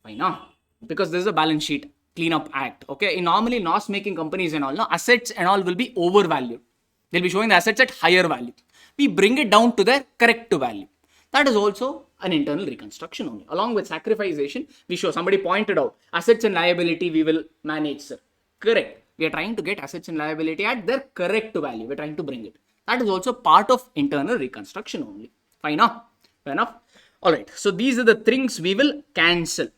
Why not? Because this is a balance sheet cleanup act. Okay. In normally loss making companies and all, no, assets and all will be overvalued. They'll be showing the assets at higher value. We bring it down to their correct value. That is also an internal reconstruction only. Along with sacrification, we show, somebody pointed out, assets and liability we will manage, sir. Correct. We are trying to get assets and liability at their correct value. We're trying to bring it. That is also part of internal reconstruction only. Fine enough? Fair enough? Alright. So these are the things we will cancel.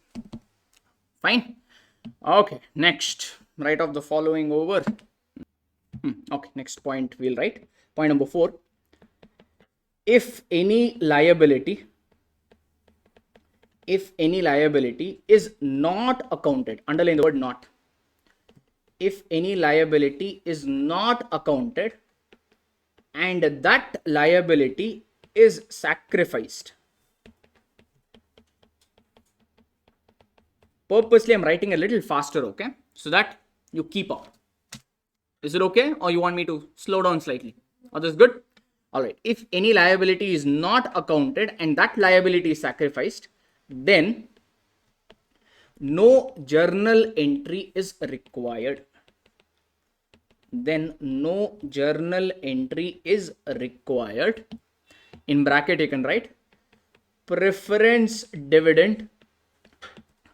Fine. Okay. Next. Write off the following over. Okay. Next point we'll write. Point number 4. If any liability is not accounted, underline the word not. If any liability is not accounted and that liability is sacrificed. Purposely, I'm writing a little faster, okay? So that you keep up. Is it okay? Or you want me to slow down slightly? Or this is good? Alright. If any liability is not accounted and that liability is sacrificed, then no journal entry is required. Then no journal entry is required. In bracket you can write preference dividend,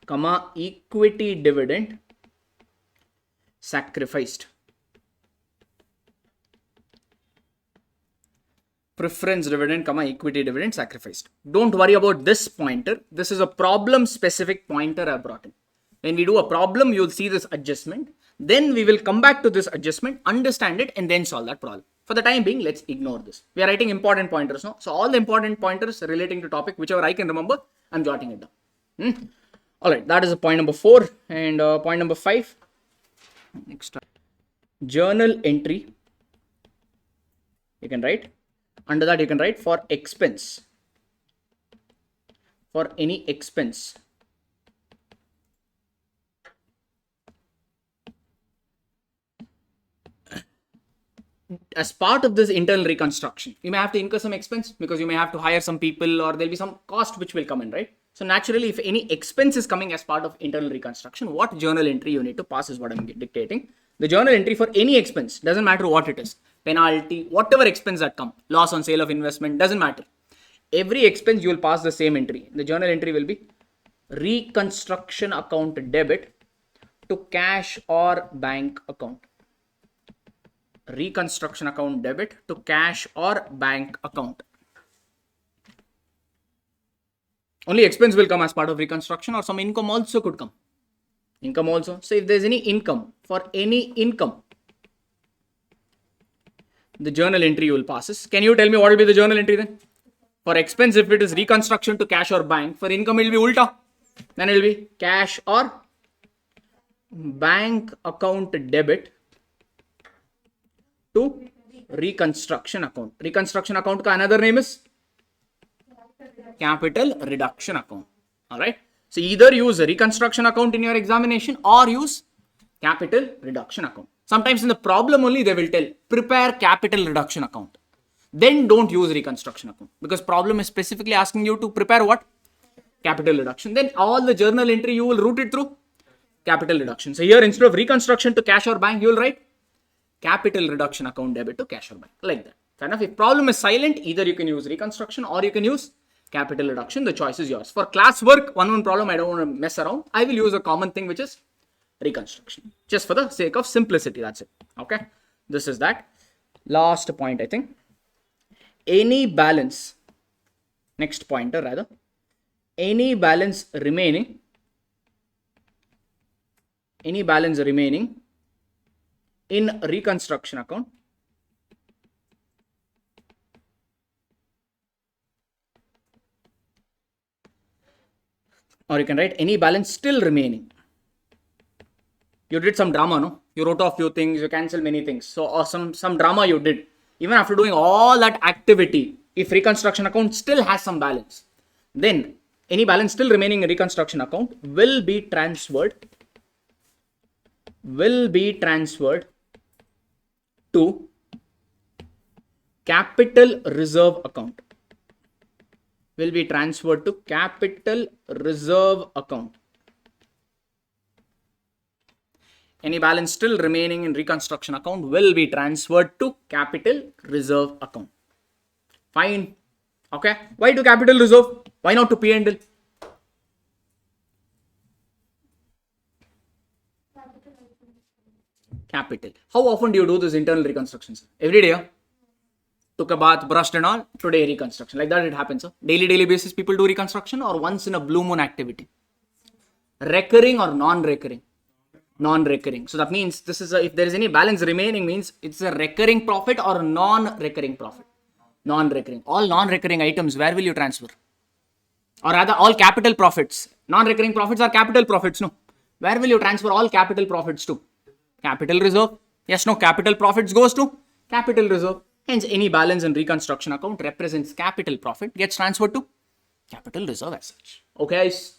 comma equity dividend sacrificed. Preference dividend, comma equity dividend sacrificed. Don't worry about this pointer. This is a problem specific pointer I brought in. When we do a problem, you'll see this adjustment. Then we will come back to this adjustment, understand it, and then solve that problem. For the time being, let's ignore this. We are writing important pointers now. So all the important pointers relating to topic, whichever I can remember, I'm jotting it down. Alright, that is point number 4. And point number 5. Next, journal entry. You can write. Under that, you can write for expense. For any expense. As part of this internal reconstruction, you may have to incur some expense because you may have to hire some people or there'll be some cost which will come in, right? So naturally, if any expense is coming as part of internal reconstruction, what journal entry you need to pass is what I'm dictating. The journal entry for any expense, doesn't matter what it is, penalty, whatever expense that come, loss on sale of investment, doesn't matter. Every expense you will pass the same entry. The journal entry will be reconstruction account debit to cash or bank account. Reconstruction account debit to cash or bank account. Only expense will come as part of reconstruction, or some income also could come. Income also. So if there's any income, for any income, the journal entry you will pass. Can you tell me what will be the journal entry then? For expense, if it is reconstruction to cash or bank, for income it will be ulta. Then it will be cash or bank account debit to reconstruction account. Reconstruction account ka another name is capital reduction account. Alright. So either use a reconstruction account in your examination or use capital reduction account. Sometimes in the problem only they will tell prepare capital reduction account. Then don't use reconstruction account because problem is specifically asking you to prepare what? Capital reduction. Then all the journal entry you will route it through capital reduction. So here instead of reconstruction to cash or bank, you will write capital reduction account debit to cash or bank, like that. Fair enough. If problem is silent, either you can use reconstruction or you can use capital reduction. The choice is yours. For class work, one problem, I don't want to mess around. I will use a common thing, which is reconstruction. Just for the sake of simplicity, that's it. Okay. This is that. Last point, I think. Any balance, next pointer rather, any balance remaining in reconstruction account or you can write any balance still remaining. You did some drama, no? You wrote off few things, you cancelled many things. So or some drama you did. Even after doing all that activity, if reconstruction account still has some balance, then any balance still remaining in reconstruction account will be transferred to capital reserve account. Will be transferred to capital reserve account. Any balance still remaining in reconstruction account will be transferred to capital reserve account. Fine. Okay. Why to capital reserve? Why not to P&L? Capital. How often do you do this internal reconstructions? Every day. Yeah? Took a bath, brushed and all. Today reconstruction. Like that it happens. Huh? Daily basis people do reconstruction or once in a blue moon activity? Recurring or non-recurring? Non-recurring. So that means this is if there is any balance remaining means it's a recurring profit or a non-recurring profit. Non-recurring. All non-recurring items, where will you transfer? Or rather all capital profits. Non-recurring profits are capital profits, no? Where will you transfer all capital profits to? Capital reserve. Yes, no, capital profits goes to capital reserve. Hence, any balance in reconstruction account represents capital profit gets transferred to capital reserve as such. Okay, guys?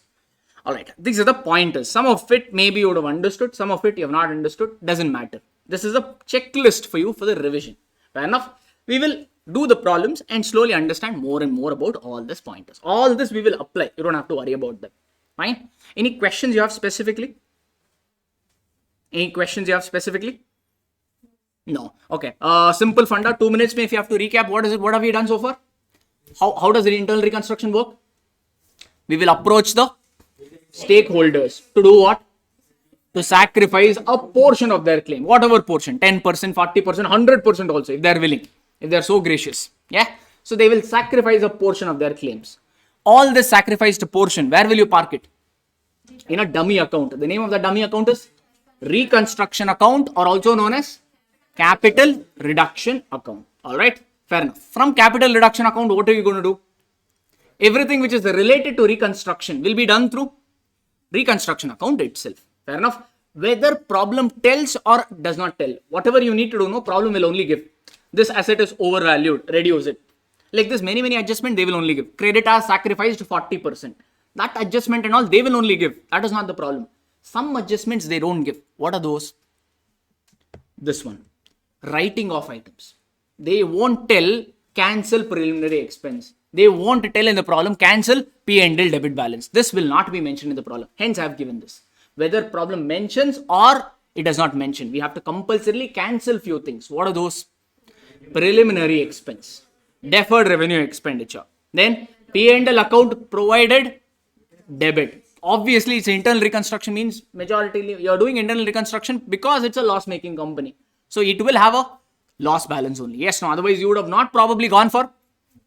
Alright, these are the pointers. Some of it maybe you would have understood, some of it you have not understood. Doesn't matter. This is a checklist for you for the revision. Fair enough? We will do the problems and slowly understand more and more about all these pointers. All this we will apply. You don't have to worry about them. Fine? Any questions you have specifically? Any questions you have specifically? No. Okay. Simple funda, 2 minutes. If you have to recap, what is it? What have we done so far? How does the internal reconstruction work? We will approach the stakeholders to do what? To sacrifice a portion of their claim. Whatever portion. 10%, 40%, 100% also if they are willing. If they are so gracious. Yeah. So they will sacrifice a portion of their claims. All this sacrificed portion, where will you park it? In a dummy account. The name of the dummy account is reconstruction account or also known as capital reduction account. Alright, fair enough. From capital reduction account, what are you going to do? Everything which is related to reconstruction will be done through reconstruction account itself. Fair enough. Whether problem tells or does not tell, whatever you need to do, no problem will only give. This asset is overvalued, reduce it. Like this, many adjustments they will only give. Creditors sacrificed 40%. That adjustment and all they will only give. That is not the problem. Some adjustments they don't give. What are those? This one. Writing off items. They won't tell cancel preliminary expense. They won't tell in the problem cancel P&L debit balance. This will not be mentioned in the problem. Hence I have given this. Whether problem mentions or it does not mention. We have to compulsorily cancel few things. What are those? Preliminary expense. Deferred revenue expenditure. Then P&L account provided debit. Obviously, it's internal reconstruction means majority you're doing internal reconstruction because it's a loss-making company. So it will have a loss balance only. Yes, no, otherwise you would have not probably gone for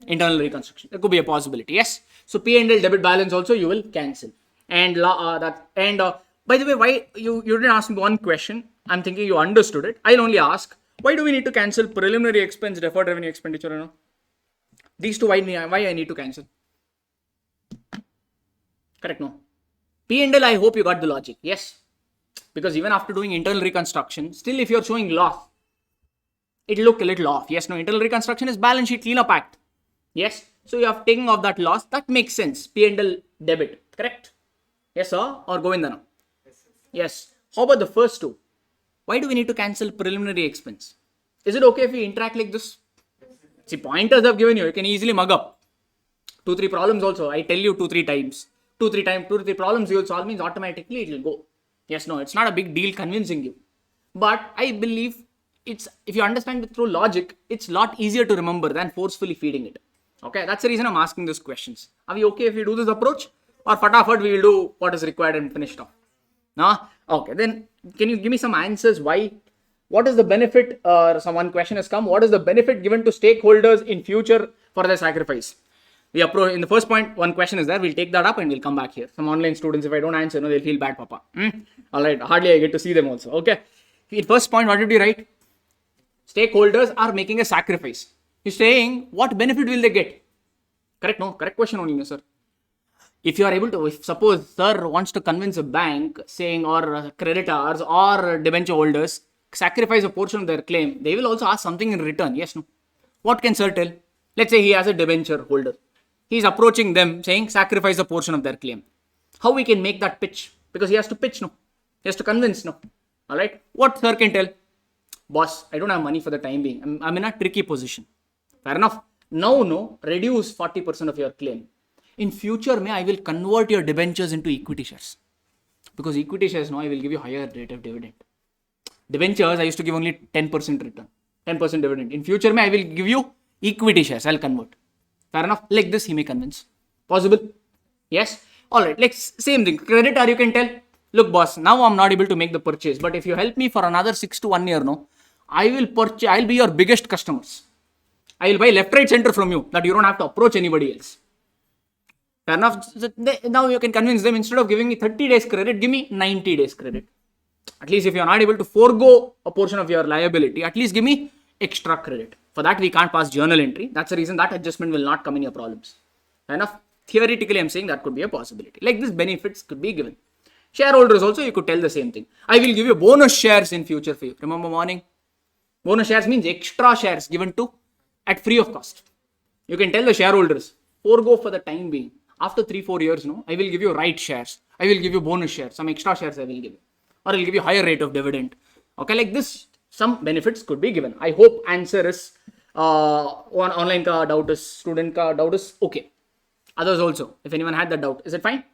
internal reconstruction. There could be a possibility. Yes. So P&L debit balance also you will cancel. And by the way, why you didn't ask me one question. I'm thinking you understood it. I'll only ask, why do we need to cancel preliminary expense, deferred revenue expenditure? You know? These two, why I need to cancel? Correct, no? P&L, I hope you got the logic. Yes. Because even after doing internal reconstruction, still if you're showing loss, it'll look a little off. Yes, no, internal reconstruction is balance sheet cleanup act. Yes. So you have taken off that loss. That makes sense. P&L debit. Correct? Yes, sir? Or Govindana? Yes. How about the first two? Why do we need to cancel preliminary expense? Is it okay if we interact like this? See, pointers I've given you. You can easily mug up. 2-3 problems also. I tell you 2-3 times. 2-3 problems you will solve means automatically it will go. Yes, no, it's not a big deal convincing you. But I believe it's, if you understand it through logic, it's a lot easier to remember than forcefully feeding it. Okay, that's the reason I'm asking these questions. Are we okay if we do this approach? Or fatafat we will do what is required and finish it off? No? Okay, then can you give me some answers why? What is the benefit? One question has come. What is the benefit given to stakeholders in future for their sacrifice? We approach in the first point, one question is there. We'll take that up and we'll come back here. Some online students, if I don't answer, they'll feel bad, Papa. All right, hardly I get to see them also. Okay. In first point, what did you write? Stakeholders are making a sacrifice. You're saying what benefit will they get? Correct? No, correct question only, sir. If you are able to, if suppose sir wants to convince a bank saying or creditors or debenture holders sacrifice a portion of their claim, they will also ask something in return. Yes, no. What can sir tell? Let's say he has a debenture holder. He is approaching them saying sacrifice a portion of their claim. How we can make that pitch? Because he has to pitch, no. He has to convince, no. All right. What sir can tell? Boss, I don't have money for the time being. I'm in a tricky position. Fair enough. Now, no, reduce 40% of your claim. In future, I will convert your debentures into equity shares. Because equity shares, no, I will give you higher rate of dividend. Debentures, I used to give only 10% return, 10% dividend. In future, I will give you equity shares. I'll convert. Fair enough. Like this, he may convince. Possible? Yes. All right. Like same thing. Creditor, you can tell. Look, boss, now I'm not able to make the purchase. But if you help me for another 6 to 1 year, no, I will purchase. I'll be your biggest customers. I will buy left, right, center from you that you don't have to approach anybody else. Fair enough. So now you can convince them instead of giving me 30 days credit, give me 90 days credit. At least if you are not able to forego a portion of your liability, at least give me extra credit. For that, we can't pass journal entry. That's the reason that adjustment will not come in your problems. Fair enough. Theoretically, I'm saying that could be a possibility. Like this, benefits could be given. Shareholders also, you could tell the same thing. I will give you bonus shares in future for you. Remember morning? Bonus shares means extra shares given to at free of cost. You can tell the shareholders, forego for the time being. After 3-4 years, no, I will give you right shares. I will give you bonus shares. Some extra shares I will give you. Or I will give you higher rate of dividend. Okay, like this, some benefits could be given. I hope answer is one online ka doubt is, student ka doubt is okay. Others also, if anyone had that doubt, is it fine?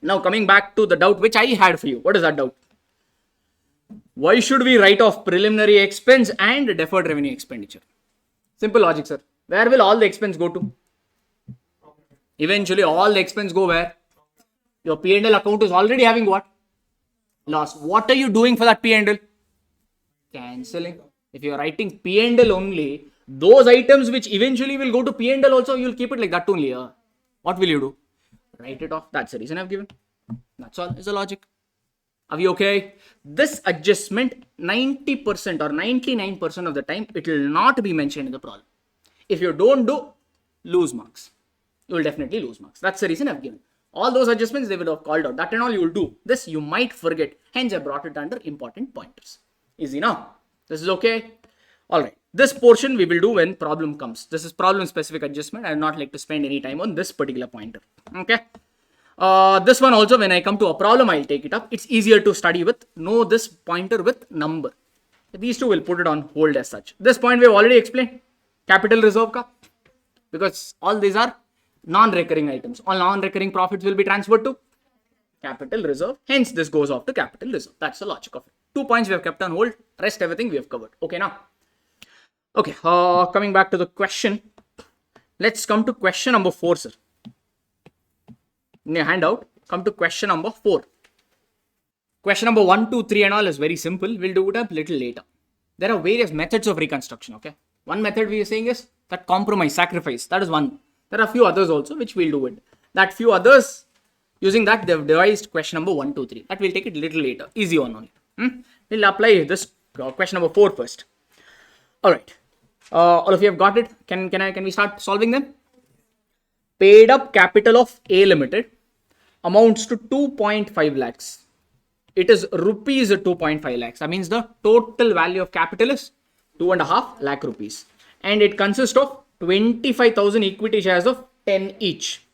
Now coming back to the doubt which I had for you. What is that doubt? Why should we write off preliminary expense and deferred revenue expenditure? Simple logic, sir. Where will all the expense go to? Eventually, all the expense go where? Your P&L account is already having what? Loss. What are you doing for that P&L? Cancelling. If you are writing P&L only, those items which eventually will go to P&L also, you will keep it like that only. What will you do? Write it off. That's the reason I've given. That's all. Is the logic. Are we okay? This adjustment, 90% or 99% of the time, it will not be mentioned in the problem. If you don't do, lose marks. You will definitely lose marks. That's the reason I've given. All those adjustments, they will have called out. That and all you will do. This you might forget. Hence, I brought it under important pointers. Easy now. This is okay. All right. This portion we will do when problem comes. This is problem specific adjustment. I would not like to spend any time on this particular pointer. Okay. This one also, when I come to a problem, I'll take it up. It's easier to study with. Know this pointer with number. These two will put it on hold as such. This point we have already explained. Capital reserve ka. Because all these are non-recurring items. All non-recurring profits will be transferred to capital reserve. Hence, this goes off to capital reserve. That's the logic of it. 2 points we have kept on hold. Rest everything we have covered. Okay now. Okay. Coming back to the question. Let's come to question number 4, sir. In your handout, come to question number 4. Question number 1, 2, 3 and all is very simple. We'll do it up little later. There are various methods of reconstruction. Okay. One method we are saying is that compromise, sacrifice. That is one. There are a few others also which we'll do with. That few others, using that they've devised question number 1, 2, 3. That we'll take it little later. Easy one only. We'll apply this question number 4 first. All right. All of you have got it. Can we start solving them? Paid up capital of A Limited amounts to 2.5 lakhs. It is rupees 2.5 lakhs. That means the total value of capital is 2.5 lakh rupees. And it consists of 25,000 equity shares of 10 each.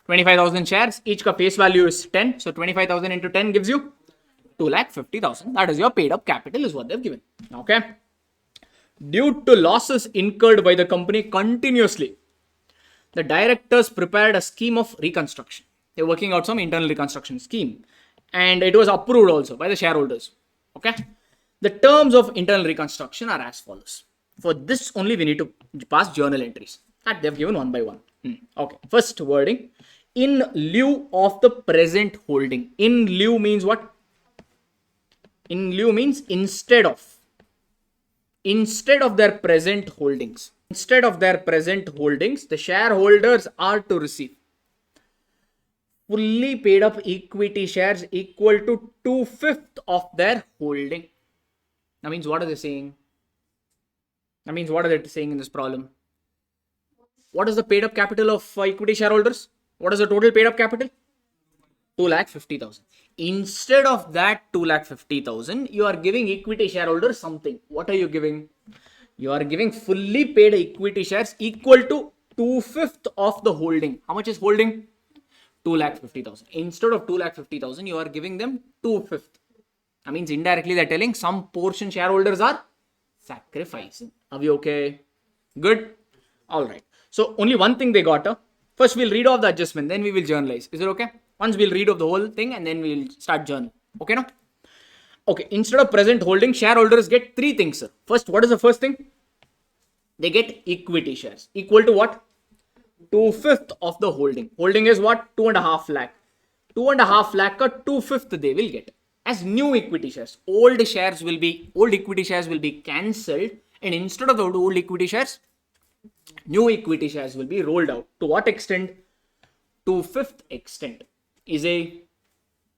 25,000 shares, each ka face value is 10. So 25,000 into 10 gives you 2,50,000. That is your paid up capital is what they've given. Okay. Due to losses incurred by the company continuously, the directors prepared a scheme of reconstruction. They're working out some internal reconstruction scheme. And it was approved also by the shareholders. Okay. The terms of internal reconstruction are as follows. For this only we need to pass journal entries. That they've given one by one. Okay, first wording, in lieu of the present holding. In lieu means what? In lieu means instead of. Instead of their present holdings. Instead of their present holdings, the shareholders are to receive fully paid up equity shares equal to 2/5 of their holding. That means what are they saying? That means what are they saying in this problem? What is the paid up capital of equity shareholders? What is the total paid up capital? 2,50,000. Instead of that 2,50,000, you are giving equity shareholders something. What are you giving? You are giving fully paid equity shares equal to 2/5 of the holding. How much is holding? 2,50,000. Instead of 2,50,000, you are giving them 2/5. That means indirectly they're telling some portion shareholders are sacrificing. Are we okay? Good? Alright. So only one thing they got. First we'll read off the adjustment, then we will journalize. Is it okay? Once we'll read off the whole thing and then we'll start journal. Okay now? Okay, instead of present holding, shareholders get three things, sir. First, what is the first thing? They get equity shares. Equal to what? 2/5 of the holding. Holding is what? 2.5 lakh. 2.5 lakh ka 2/5 they will get as new equity shares. Old equity shares will be cancelled, and instead of the old equity shares, new equity shares will be rolled out. To what extent? 2/5 extent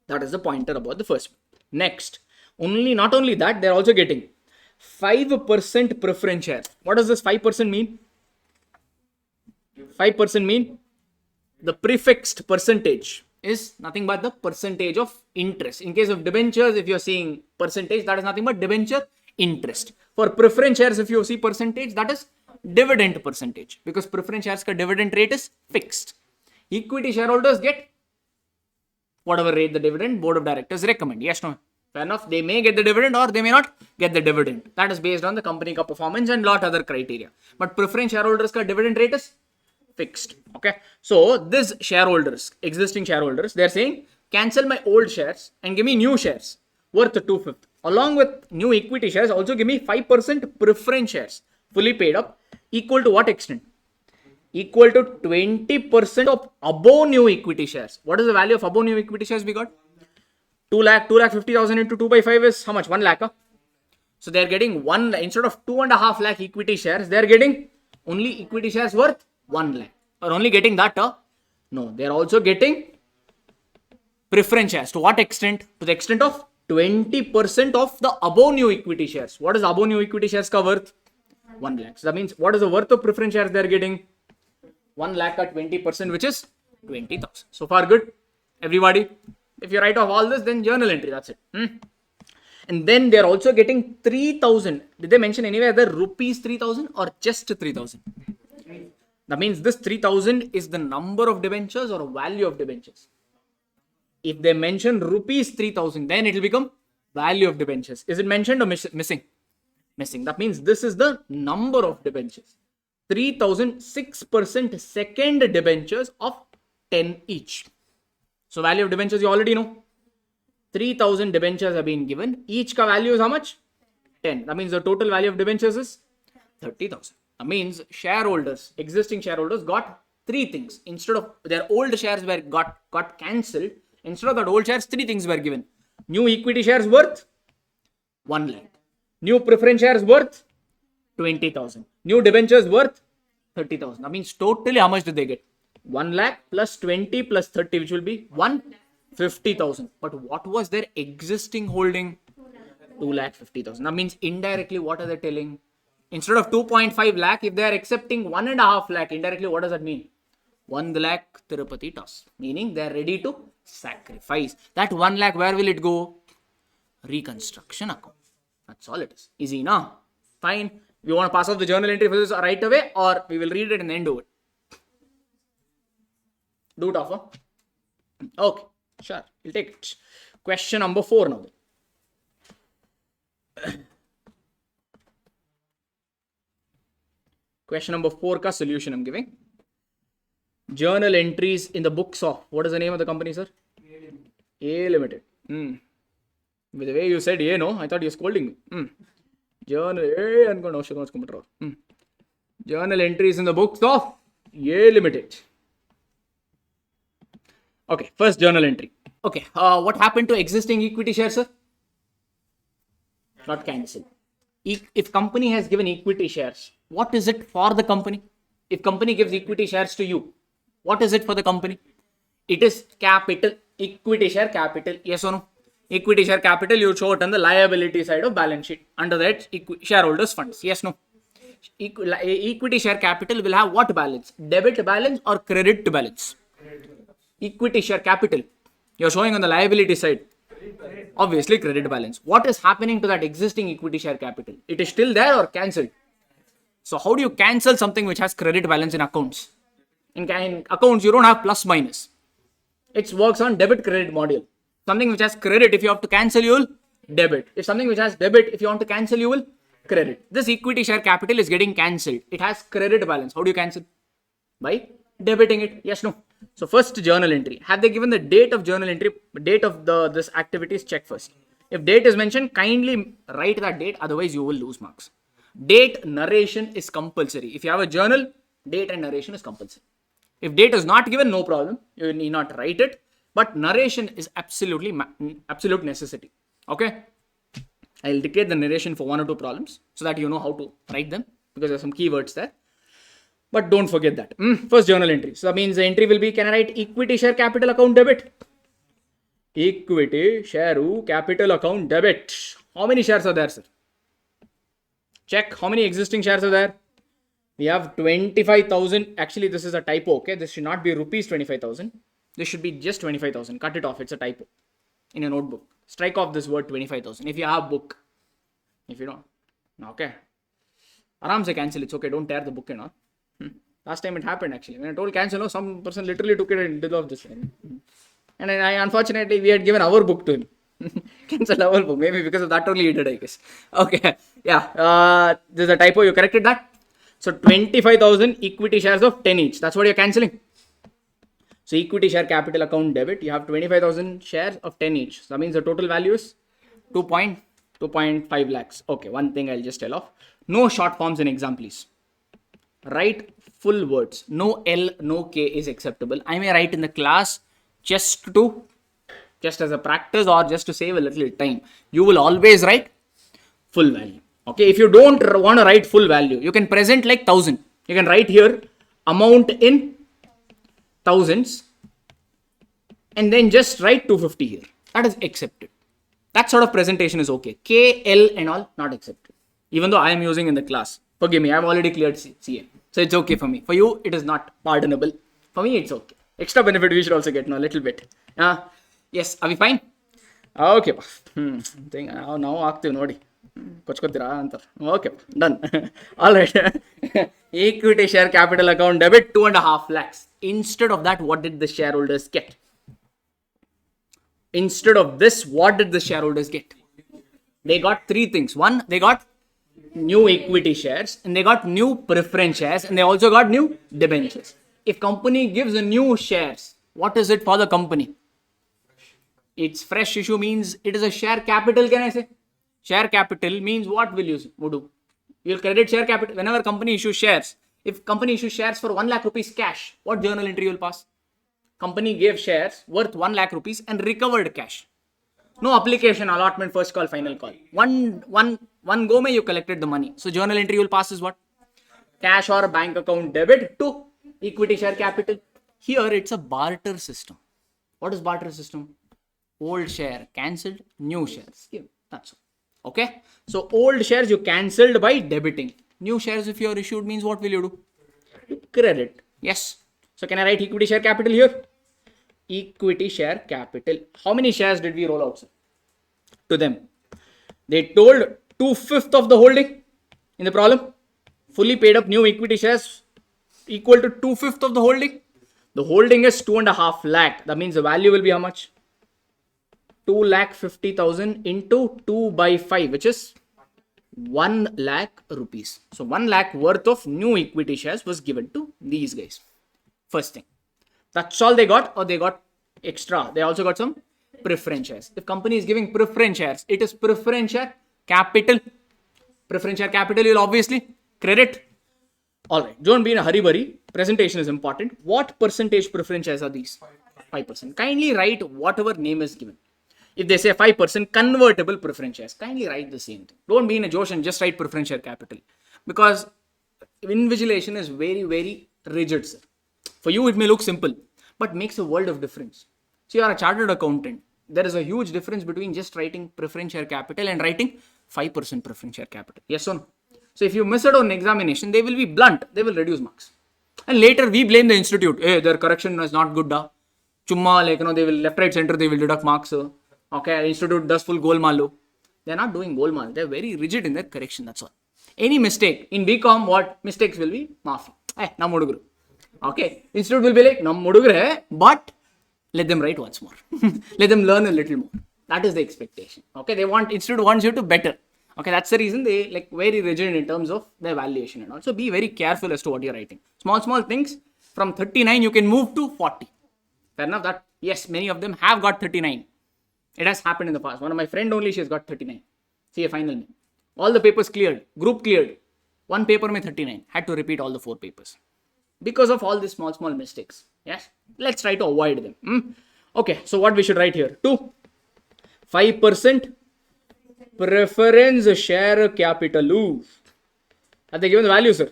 that is the pointer about the first one. Next, not only that, they're also getting 5% preference shares. What does this 5% mean? 5% mean the prefixed percentage is nothing but the percentage of interest. In case of debentures, if you're seeing percentage, that is nothing but debenture interest. For preference shares, if you see percentage, that is dividend percentage, because preference shares ka dividend rate is fixed. Equity shareholders get whatever rate the dividend board of directors recommend. Yes, no? Fair enough. They may get the dividend or they may not get the dividend. That is based on the company ka performance and lot other criteria. But preference shareholders ka dividend rate is fixed. Okay. So this shareholders, existing shareholders, they're saying cancel my old shares and give me new shares worth 2/5. Along with new equity shares, also give me 5% preference shares fully paid up, equal to what extent? Equal to 20% of above new equity shares. What is the value of above new equity shares we got? 2,50,000 into 2 by 5 is how much? 1 lakh. So they're getting instead of 2.5 lakh equity shares, they're getting only equity shares worth 1 lakh. Or only getting that? No, they're also getting preference shares. To what extent? To the extent of 20% of the above new equity shares. What is above new equity shares ka worth? 1 lakh. So that means what is the worth of preference shares they're getting? 1 lakh at 20%, which is 20,000. So far good? Everybody? If you write off all this, then journal entry, that's it. And then they're also getting 3,000. Did they mention anywhere the rupees 3,000 or just 3,000? That means this 3,000 is the number of debentures or value of debentures. If they mention rupees 3,000, then it will become value of debentures. Is it mentioned or missing? Missing. That means this is the number of debentures. 3,000, 6% second debentures of 10 each. So value of debentures you already know. 3,000 debentures have been given. Each ka value is how much? 10. That means the total value of debentures is 30,000. That means shareholders, existing shareholders got three things. Instead of their old shares were got cancelled, instead of that old shares, three things were given. New equity shares worth 1 lakh. New preference shares worth 20,000. New debentures worth 30,000. That means totally how much did they get? 1 lakh plus 20 plus 30, which will be 150,000. But what was their existing holding? 2,50,000. That means indirectly what are they telling? Instead of 2.5 lakh, if they are accepting 1.5 lakh, indirectly what does that mean? 1 lakh Tirupati toss. Meaning they are ready to sacrifice. That 1 lakh, where will it go? Reconstruction account. That's all it is. Easy, na? Fine. You want to pass off the journal entry for this right away, or we will read it and then do it? Do it off, huh? Okay, sure. We'll take it. Question number 4 now. Question number 4 ka solution I'm giving. Journal entries in the books of, what is the name of the company, sir? A Limited. With the way you said A, no, I thought you were scolding me. Journal entries in the books of A Limited. Okay, first journal entry. Okay, what happened to existing equity shares, sir? Not cancelled. If company has given equity shares, what is it for the company? If company gives equity shares to you, what is it for the company? It is capital, equity share capital. Yes or no? Equity share capital, you show it on the liability side of balance sheet. Under that, shareholders funds. Yes, no? Equity share capital will have what balance? Debit balance or credit balance? Equity share capital. You're showing on the liability side. Obviously, credit balance. What is happening to that existing equity share capital? It is still there or cancelled? So, how do you cancel something which has credit balance in accounts? In accounts, you don't have plus minus. It works on debit credit module. Something which has credit, if you have to cancel, you will debit. If something which has debit, if you want to cancel, you will credit. This equity share capital is getting cancelled. It has credit balance. How do you cancel? By debiting it. Yes, no. So first journal entry. Have they given the date of journal entry? Date of this activity is check first. If date is mentioned, kindly write that date. Otherwise, you will lose marks. Date narration is compulsory. If you have a journal, date and narration is compulsory. If date is not given, no problem. You need not write it. But narration is absolute necessity. Okay. I'll dictate the narration for 1 or 2 problems so that you know how to write them because there are some keywords there. But don't forget that. First journal entry. So that means the entry will be, can I write equity share capital account debit? Equity share capital account debit. How many shares are there, sir? Check how many existing shares are there. We have 25,000. Actually, this is a typo. Okay, this should not be rupees 25,000. This should be just 25,000. Cut it off. It's a typo in a notebook. Strike off this word 25,000. If you have book. If you don't. Okay. Aram se cancel. It's okay. Don't tear the book and all. Last time it happened actually. When I told cancel, no, some person literally took it and did off this. And unfortunately, we had given our book to him. Cancel our book. Maybe because of that only he did, I guess. Okay. Yeah. This is a typo. You corrected that. So 25,000 equity shares of 10 each. That's what you're cancelling. So equity share capital account debit. You have 25,000 shares of 10 each. So that means the total value is 2.5 lakhs. Okay. One thing I'll just tell off. No short forms in exam, please. Write full words. No L, no K is acceptable. I may write in the class just as a practice or just to save a little time. You will always write full value. Okay. If you don't want to write full value, you can present like 1,000. You can write here amount in thousands and then just write 250 here. That is accepted. That sort of presentation is okay. K, L and all not accepted. Even though I am using in the class. Forgive me, I have already cleared CA. So it's okay for me. For you, it is not pardonable. For me, it's okay. Extra benefit we should also get now, a little bit. Yes, are we fine? Okay. Now active nodi. Okay, done. Alright. Equity share capital account debit 2.5 lakhs. Instead of that, what did the shareholders get? Instead of this, what did the shareholders get? They got 3 things. One, they got new equity shares and they got new preference shares and they also got new debentures. If company gives a new shares, what is it for the company? It's fresh issue means it is a share capital, can I say? Share capital means what will you do? You'll credit share capital. Whenever company issues shares, if company issues shares for 1 lakh rupees cash, what journal entry you will pass? Company gave shares worth 1 lakh rupees and recovered cash. No application, allotment, first call, final call. One go mein you collected the money. So journal entry you will pass is what? Cash or bank account debit to equity share capital. Here it's a barter system. What is barter system? Old share cancelled, new shares given. That's all. Okay. So old shares you cancelled by debiting. New shares if you are issued means what will you do? You credit. Yes. So can I write equity share capital here? Equity share capital. How many shares did we roll out, sir? To them? They told 2/5 of the holding in the problem. Fully paid up new equity shares equal to 2/5 of the holding. The holding is 2.5 lakh. That means the value will be how much? 2,50,000 into 2 by 5, which is 1 lakh rupees. So 1 lakh worth of new equity shares was given to these guys. First thing. That's all they got, or they got extra. They also got some preference shares. If company is giving preference shares, it is preference share capital. Preference share capital, you'll obviously credit. All right, don't be in a hurry. Presentation is important. What percentage preference shares are these? 5%. Kindly write whatever name is given. If they say 5% convertible preference shares, kindly write the same thing. Don't be in a Josh and just write preference share capital, because invigilation is very, very rigid, sir. For you, it may look simple, but makes a world of difference. So you are a chartered accountant. There is a huge difference between just writing preference share capital and writing 5% preference share capital. Yes or no? So if you miss it on examination, they will be blunt. They will reduce marks. And later we blame the institute. Hey, their correction is not good. Chumma, like, they will left, right, center, they will deduct marks. Okay, institute does full golmalu. They are not doing golmal. They are very rigid in their correction. That's all. Any mistake in BCom, what mistakes will be? Maafi. Hey, nam muduguru. Okay, institute will be like, nam muduguru hai, but let them write once more. Let them learn a little more. That is the expectation. Okay, institute wants you to better. Okay, that's the reason they like very rigid in terms of the evaluation, and also be very careful as to what you're writing. Small things, from 39 you can move to 40. Fair enough that, yes, many of them have got 39. It has happened in the past. One of my friend only, she has got 39. See a final name. All the papers cleared, group cleared. One paper may 39. Had to repeat all the 4 papers. Because of all these small mistakes. Yes, let's try to avoid them. Okay, so what we should write here? 2. 5% preference share capital. Have they given the value, sir?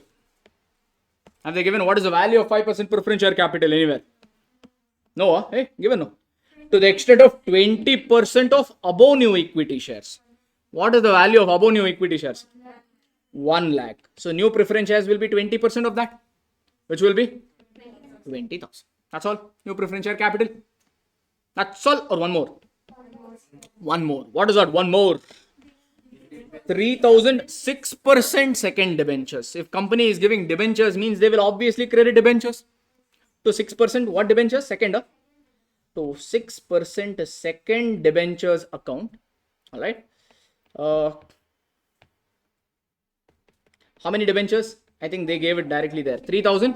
Have they given what is the value of 5% preference share capital anywhere? No, hey, given no. To the extent of 20% of above new equity shares. What is the value of above new equity shares? 1 lakh. So new preference shares will be 20% of that, which will be 20,000. That's all. New preference share capital. That's all, or one more? One more. What is that? One more. 3,000 6% second debentures. If company is giving debentures, means they will obviously credit debentures. To 6%, what debentures? Second. To 6% second debentures account. All right. How many debentures? I think they gave it directly there. 3,000.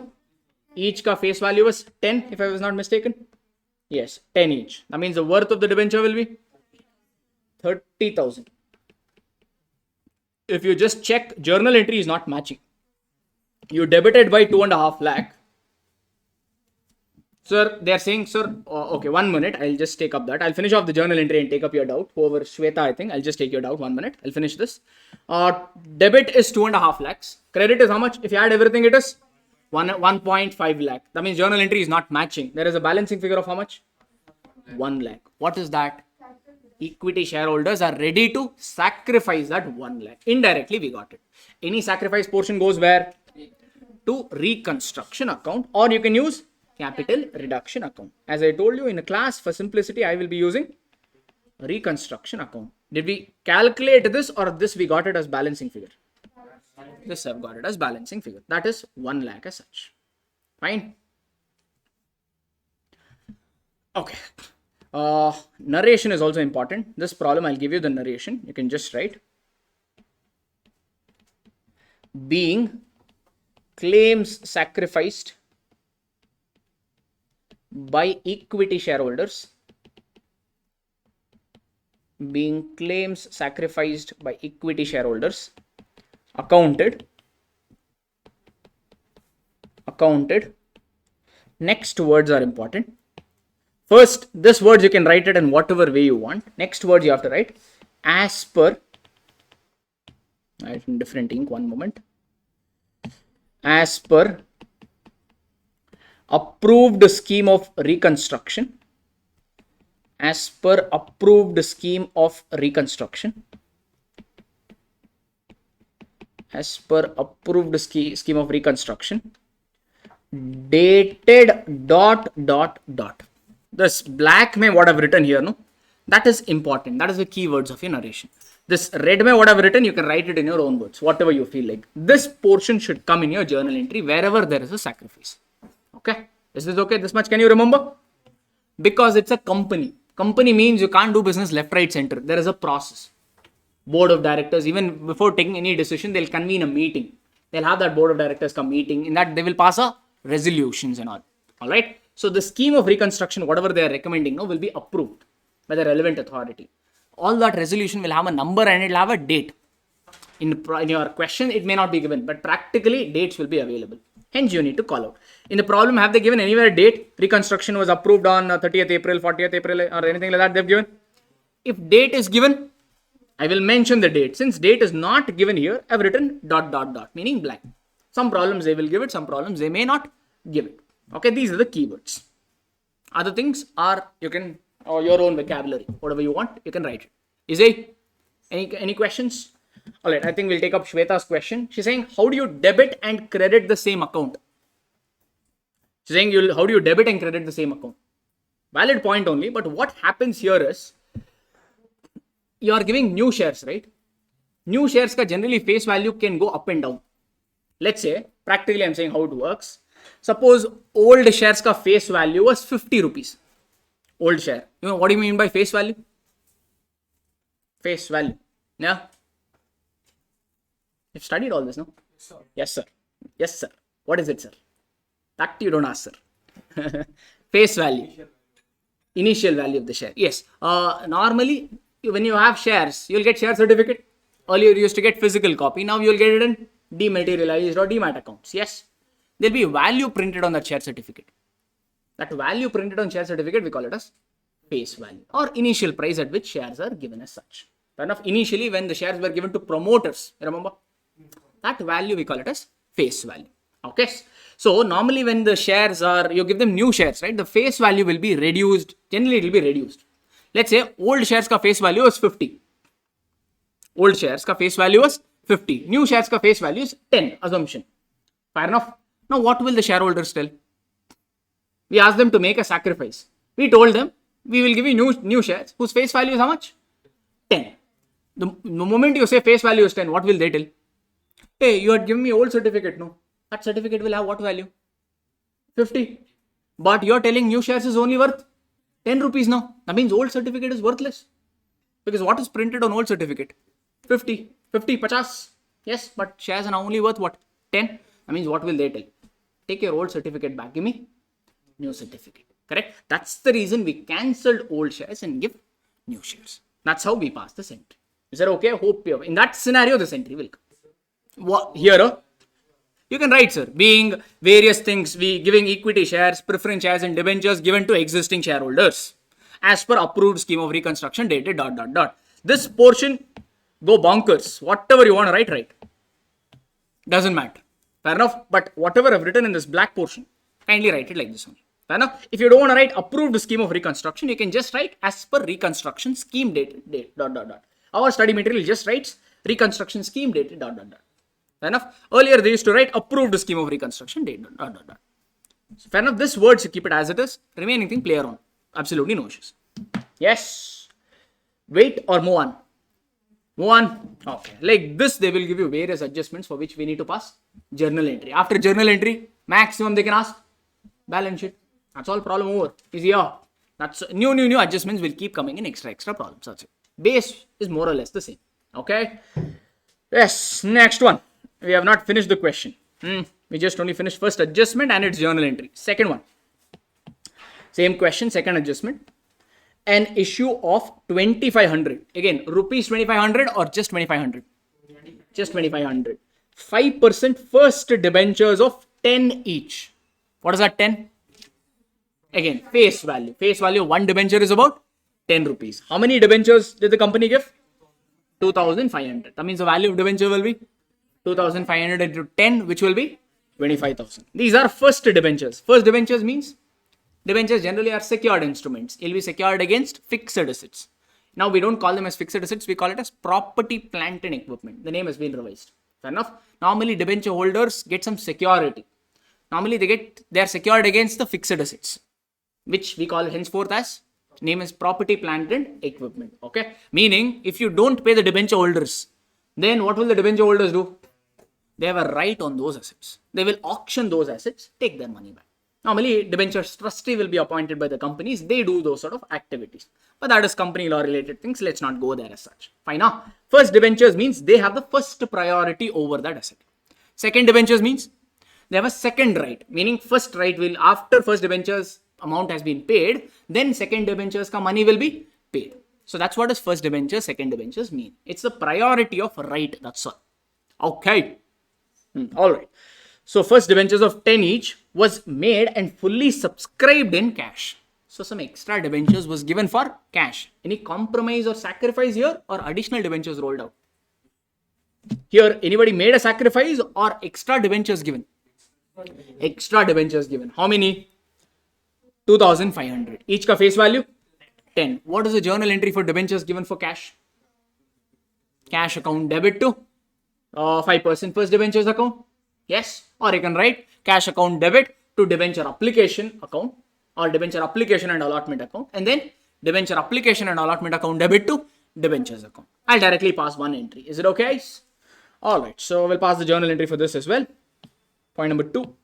Each ka face value was 10, if I was not mistaken. Yes, 10 each. That means the worth of the debenture will be 30,000. If you just check, journal entry is not matching. You debited by 2.5 lakh. Sir, they are saying, sir, okay, 1 minute. I'll just take up that. I'll finish off the journal entry and take up your doubt. Whoever, Shweta, I think. I'll just take your doubt. 1 minute. I'll finish this. Debit is 2.5 lakhs. Credit is how much? If you add everything, it is 1.5 lakh. That means journal entry is not matching. There is a balancing figure of how much? 1 lakh. What is that? Equity shareholders are ready to sacrifice that 1 lakh. Indirectly, we got it. Any sacrifice portion goes where? To reconstruction account, or you can use capital reduction account. As I told you in a class, for simplicity, I will be using reconstruction account. Did we calculate this, or this we got it as balancing figure? This I've got it as balancing figure. That is 1 lakh as such. Fine. Okay. Narration is also important. This problem, I'll give you the narration. You can just write. Being claims sacrificed by equity shareholders. Being claims sacrificed by equity shareholders. Accounted. Next words are important. First, this words you can write it in whatever way you want. Next words you have to write as per. Write in different ink. 1 moment. As per approved scheme of reconstruction. As per approved scheme of reconstruction. As per approved scheme of reconstruction. Dated ... This black may what I've written here, no? That is important. That is the keywords of your narration. This red may what I've written, you can write it in your own words, whatever you feel like. This portion should come in your journal entry wherever there is a sacrifice. Okay? Is this okay? This much can you remember? Because it's a company. Company means you can't do business left, right, center. There is a process. Board of directors, even before taking any decision, they'll convene a meeting. They'll have that board of directors come meeting. In that, they will pass a resolutions and all. All right? So the scheme of reconstruction, whatever they are recommending, will be approved by the relevant authority. All that resolution will have a number and it will have a date. in your question, it may not be given, but practically dates will be available. Hence, you need to call out. In the problem, have they given anywhere a date? Reconstruction was approved on 30th April, 40th April, or anything like that they've given? If date is given, I will mention the date. Since date is not given here, I've written ... meaning blank. Some problems they will give it, some problems they may not give it. Okay, these are the keywords. Other things are, you can, or your own vocabulary, whatever you want, you can write it. Is it? Any questions? All right, I think we'll take up Shweta's question. She's saying, how do you debit and credit the same account? She's saying, how do you debit and credit the same account? Valid point only, but what happens here is, you are giving new shares, right? New shares ka generally face value can go up and down. Let's say, practically I'm saying how it works. Suppose old shares ka face value was 50 rupees. Old share. You know what do you mean by face value? Face value. Yeah. You've studied all this, no? Yes, sir. Yes, sir. Yes, sir. What is it, sir? That you don't ask, sir. Face value. Initial value of the share. Yes. Normally, when you have shares, you'll get share certificate. Earlier, you used to get physical copy. Now, you'll get it in dematerialized or demat accounts. Yes. There'll be value printed on that share certificate. That value printed on share certificate, we call it as face value or initial price at which shares are given as such. Fair enough. Initially, when the shares were given to promoters, remember? That value, we call it as face value. Okay. So, normally when the shares are, you give them new shares, right? The face value will be reduced. Generally, it will be reduced. Let's say old shares ka face value is 50. Old shares ka face value is 50. New shares ka face value is 10. Assumption. Fair enough. Now, what will the shareholders tell? We asked them to make a sacrifice. We told them, we will give you new shares whose face value is how much? 10. The moment you say face value is 10, what will they tell? Hey, you had given me old certificate, no? That certificate will have what value? 50. But you're telling new shares is only worth 10 rupees now. That means old certificate is worthless. Because what is printed on old certificate? 50. 50, 50. Yes, but shares are now only worth what? 10. That means what will they tell? Take your old certificate back. Give me new certificate. Correct? That's the reason we cancelled old shares and give new shares. That's how we pass this entry. Is that okay? Hope you, in that scenario, this entry will come. What, here, you can write, sir, being various things, we giving equity shares, preference shares and debentures given to existing shareholders as per approved scheme of reconstruction dated ... This portion, go bonkers. Whatever you want to write. Doesn't matter. Fair enough. But whatever I've written in this black portion, kindly write it like this only. Fair enough. If you don't want to write approved scheme of reconstruction, you can just write as per reconstruction scheme dated ... Our study material just writes reconstruction scheme dated ... Fair enough. Earlier they used to write approved scheme of reconstruction dated ... So fair enough. This words you keep it as it is. Remaining thing play around. Absolutely no issues. Yes. Wait or move on. Move on. Okay. Like this, they will give you various adjustments for which we need to pass journal entry. After journal entry, maximum they can ask balance sheet. That's all. Problem over. Is here. That's new adjustments will keep coming in extra problems. That's it. Base is more or less the same. Okay. Yes. Next one. We have not finished the question. We just only finished first adjustment and its journal entry. Second one. Same question, second adjustment. An issue of 2500. Again, rupees 2500 or just 2500? Just 2500. 5% first debentures of 10 each. What is that 10? Again, face value. Face value of one debenture is about 10 rupees. How many debentures did the company give? 2500. That means the value of debenture will be 2500 into 10, which will be 25,000. These are first debentures. First debentures means debentures generally are secured instruments. It will be secured against fixed assets. Now we don't call them as fixed assets. We call it as property, plant and equipment. The name has been revised. Fair enough. Normally debenture holders get some security. Normally they are secured against the fixed assets, which we call henceforth as name is property, plant and equipment. Okay. Meaning if you don't pay the debenture holders, then what will the debenture holders do? They have a right on those assets. They will auction those assets, take their money back. Normally, debentures trustee will be appointed by the companies. They do those sort of activities. But that is company law related things. Let's not go there as such. Fine. Now, first debentures means they have the first priority over that asset. Second debentures means they have a second right. Meaning first right will, after first debentures amount has been paid, then second debentures ka money will be paid. So that's what is first debentures, second debentures mean. It's the priority of right. That's all. Okay. All right. So first debentures of 10 each was made and fully subscribed in cash. So some extra debentures was given for cash. Any compromise or sacrifice here, or additional debentures rolled out? Here, anybody made a sacrifice or extra debentures given? Extra debentures given. How many? 2,500. Each ka face value? 10. What is the journal entry for debentures given for cash? Cash account debit to 5% first debentures account. Yes. Or you can write cash account debit to debenture application account, or debenture application and allotment account, and then debenture application and allotment account debit to debentures account. I'll directly pass one entry. Is it okay? All right. So we'll pass the journal entry for this as well. Point number 2.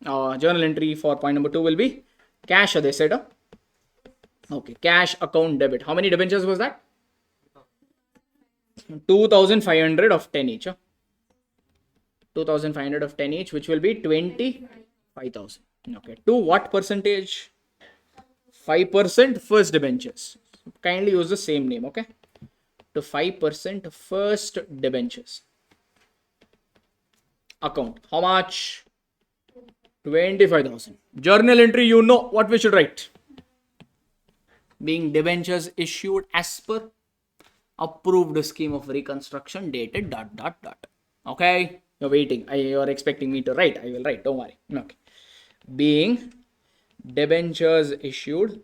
Journal entry for point number 2 will be cash, they said. Okay. Cash account debit. How many debentures was that? 2,500 of 10 each. 2,500 of 10 each, which will be 25,000. Okay. To what percentage? 5% first debentures. Kindly use the same name. Okay. To 5% first debentures account. How much? 25,000. Journal entry, you know what we should write. Being debentures issued as per approved scheme of reconstruction dated ... Okay. You're waiting. You're expecting me to write. I will write. Don't worry. Okay. Being debentures issued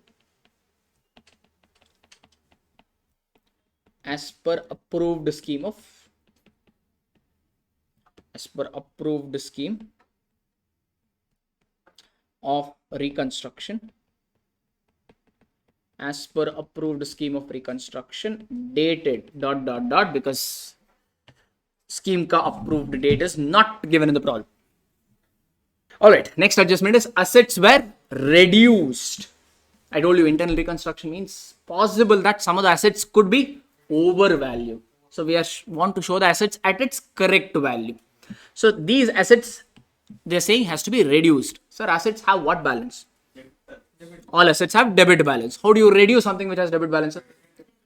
as per approved scheme of reconstruction, as per approved scheme of reconstruction dated ... because scheme ka approved date is not given in the problem. All right. Next adjustment is assets were reduced. I told you internal reconstruction means possible that some of the assets could be overvalued. So we want to show the assets at its correct value. So these assets, they're saying, has to be reduced. Sir, assets have what balance? All assets have debit balance. How do you reduce something which has debit balance?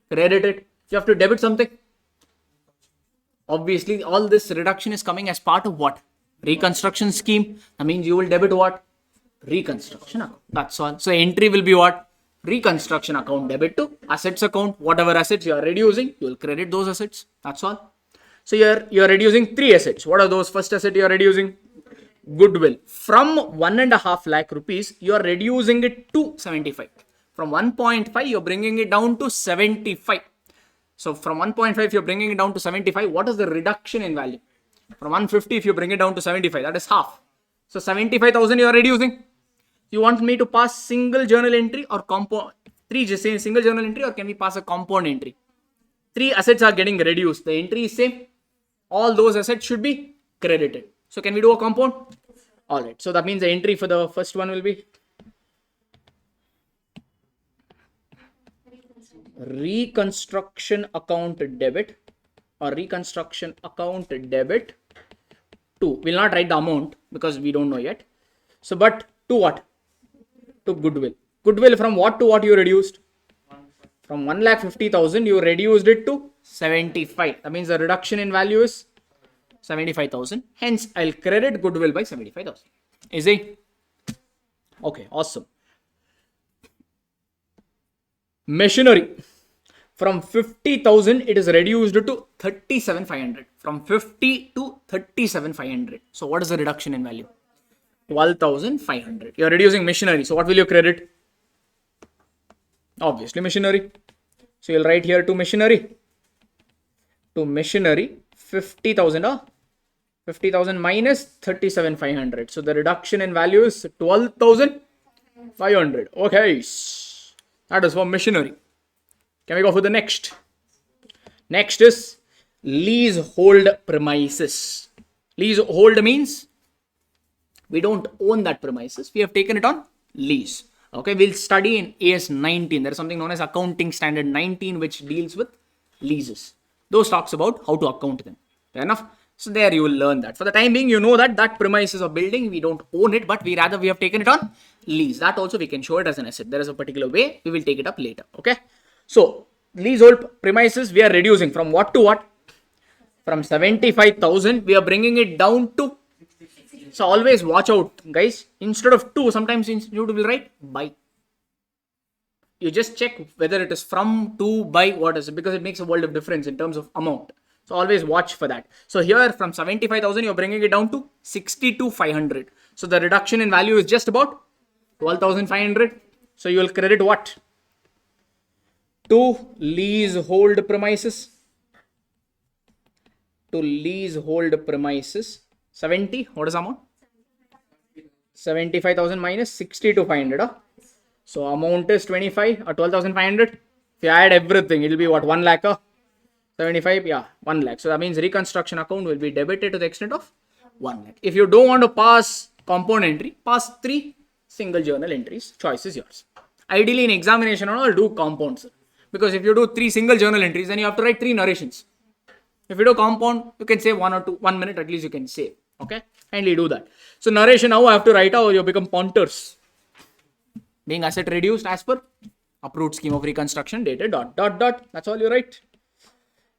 Credit it. You have to debit something. Obviously, all this reduction is coming as part of what? Reconstruction scheme. That means you will debit what? Reconstruction account. That's all. So entry will be what? Reconstruction account debit to assets account. Whatever assets you are reducing, you will credit those assets. That's all. So you are reducing 3 assets. What are those? First asset you are reducing? Goodwill. From 1.5 lakh rupees, you are reducing it to 75. From 1.5, you are bringing it down to 75. So from 1.5, if you're bringing it down to 75, what is the reduction in value? From 150, if you bring it down to 75, that is half. So 75,000 you are reducing. You want me to pass single journal entry or compound? 3 just say single journal entry, or can we pass a compound entry? 3 assets are getting reduced. The entry is same. All those assets should be credited. So can we do a compound? All right. So that means the entry for the first one will be reconstruction account debit, or reconstruction account debit to, we'll not write the amount because we don't know yet. So, but to what? To goodwill. Goodwill from what to what you reduced? From 1,50,000 you reduced it to 75. That means the reduction in value is 75,000. Hence, I'll credit goodwill by 75,000. Is it? Okay, awesome. Machinery. From 50,000, it is reduced to 37,500. From 50 to 37,500. So what is the reduction in value? 12,500. You are reducing machinery. So what will you credit? Obviously machinery. So you'll write here to machinery. To machinery, 50,000. 50,000 minus 37,500. So the reduction in value is 12,500. Okay. That is for machinery. Can we go for the next? Next is leasehold premises. Leasehold means we don't own that premises. We have taken it on lease. Okay, we'll study in AS 19. There is something known as Accounting Standard 19 which deals with leases. Those talks about how to account them. Fair enough? So there you will learn that. For the time being, you know that that premises or building, we don't own it, but we have taken it on lease. That also we can show it as an asset. There is a particular way. We will take it up later. Okay. So leasehold premises, we are reducing from what to what? From 75,000, we are bringing it down to. So always watch out, guys. Instead of 2, sometimes you will write by. You just check whether it is from, to, by, what is it, because it makes a world of difference in terms of amount. So always watch for that. So here from 75,000, you're bringing it down to 62,500. So the reduction in value is just about 12,500. So you will credit what? To leasehold premises. To leasehold premises. 70, what is the amount? 75,000 minus 62,500. Huh? So amount is 25 or 12,500. If you add everything, it will be what? 1 lakh. 75, yeah, 1 lakh. So that means reconstruction account will be debited to the extent of 1 lakh. If you don't want to pass compound entry, pass 3 single journal entries. Choice is yours. Ideally, in examination and all, do compounds. Because if you do 3 single journal entries, then you have to write 3 narrations. If you do compound, you can save 1 or 2, 1 minute at least you can save. Okay, kindly do that. So narration now I have to write out, you become pointers. Being asset reduced as per approved scheme of reconstruction dated ... That's all you write.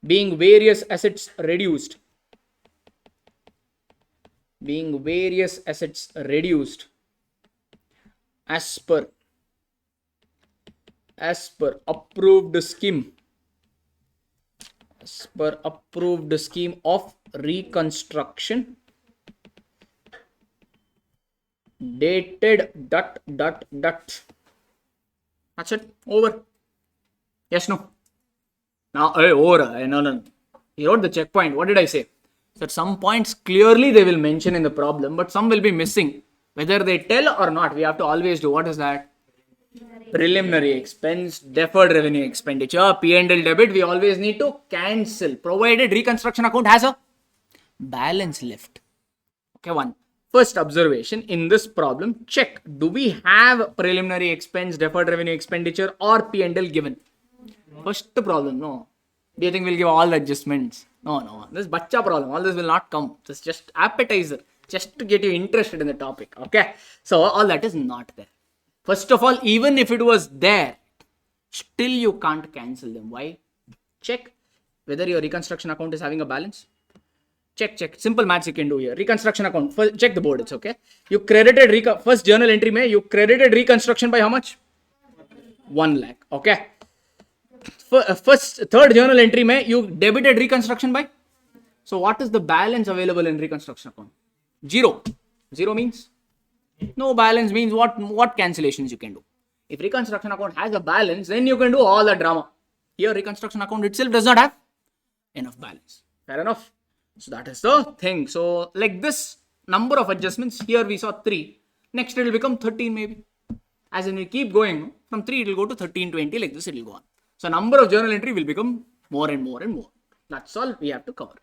Being various assets reduced. Being various assets reduced as per approved scheme. As per approved scheme of reconstruction dated ... That's it. Over. Yes, no. Now, over. No. He wrote the checkpoint. What did I say? So at some points, clearly they will mention in the problem, but some will be missing. Whether they tell or not, we have to always do. What is that? Preliminary expense, deferred revenue expenditure, P&L debit. We always need to cancel, provided reconstruction account has a balance left. Okay, one. First observation in this problem, check. Do we have preliminary expense, deferred revenue expenditure or P&L given? First problem, no. Do you think we'll give all the adjustments? No. This is bacha problem. All this will not come. This is just appetizer. Just to get you interested in the topic. Okay. So all that is not there. First of all, even if it was there, still you can't cancel them. Why? Check whether your reconstruction account is having a balance. Check. Simple maths you can do here. Reconstruction account. First, check the board. It's okay. You credited first journal entry mein, you credited reconstruction by how much? 1 lakh. Okay. Third journal entry mein, you debited reconstruction by. So what is the balance available in reconstruction account? 0. 0 means no balance, means what cancellations you can do. If reconstruction account has a balance, then you can do all the drama. Here reconstruction account itself does not have enough balance. Fair enough. So that is the thing. So like this number of adjustments, here we saw 3. Next it will become 13 maybe. As in we keep going, from 3 it will go to 13, 20, like this it will go on. So number of journal entry will become more and more and more. That's all we have to cover.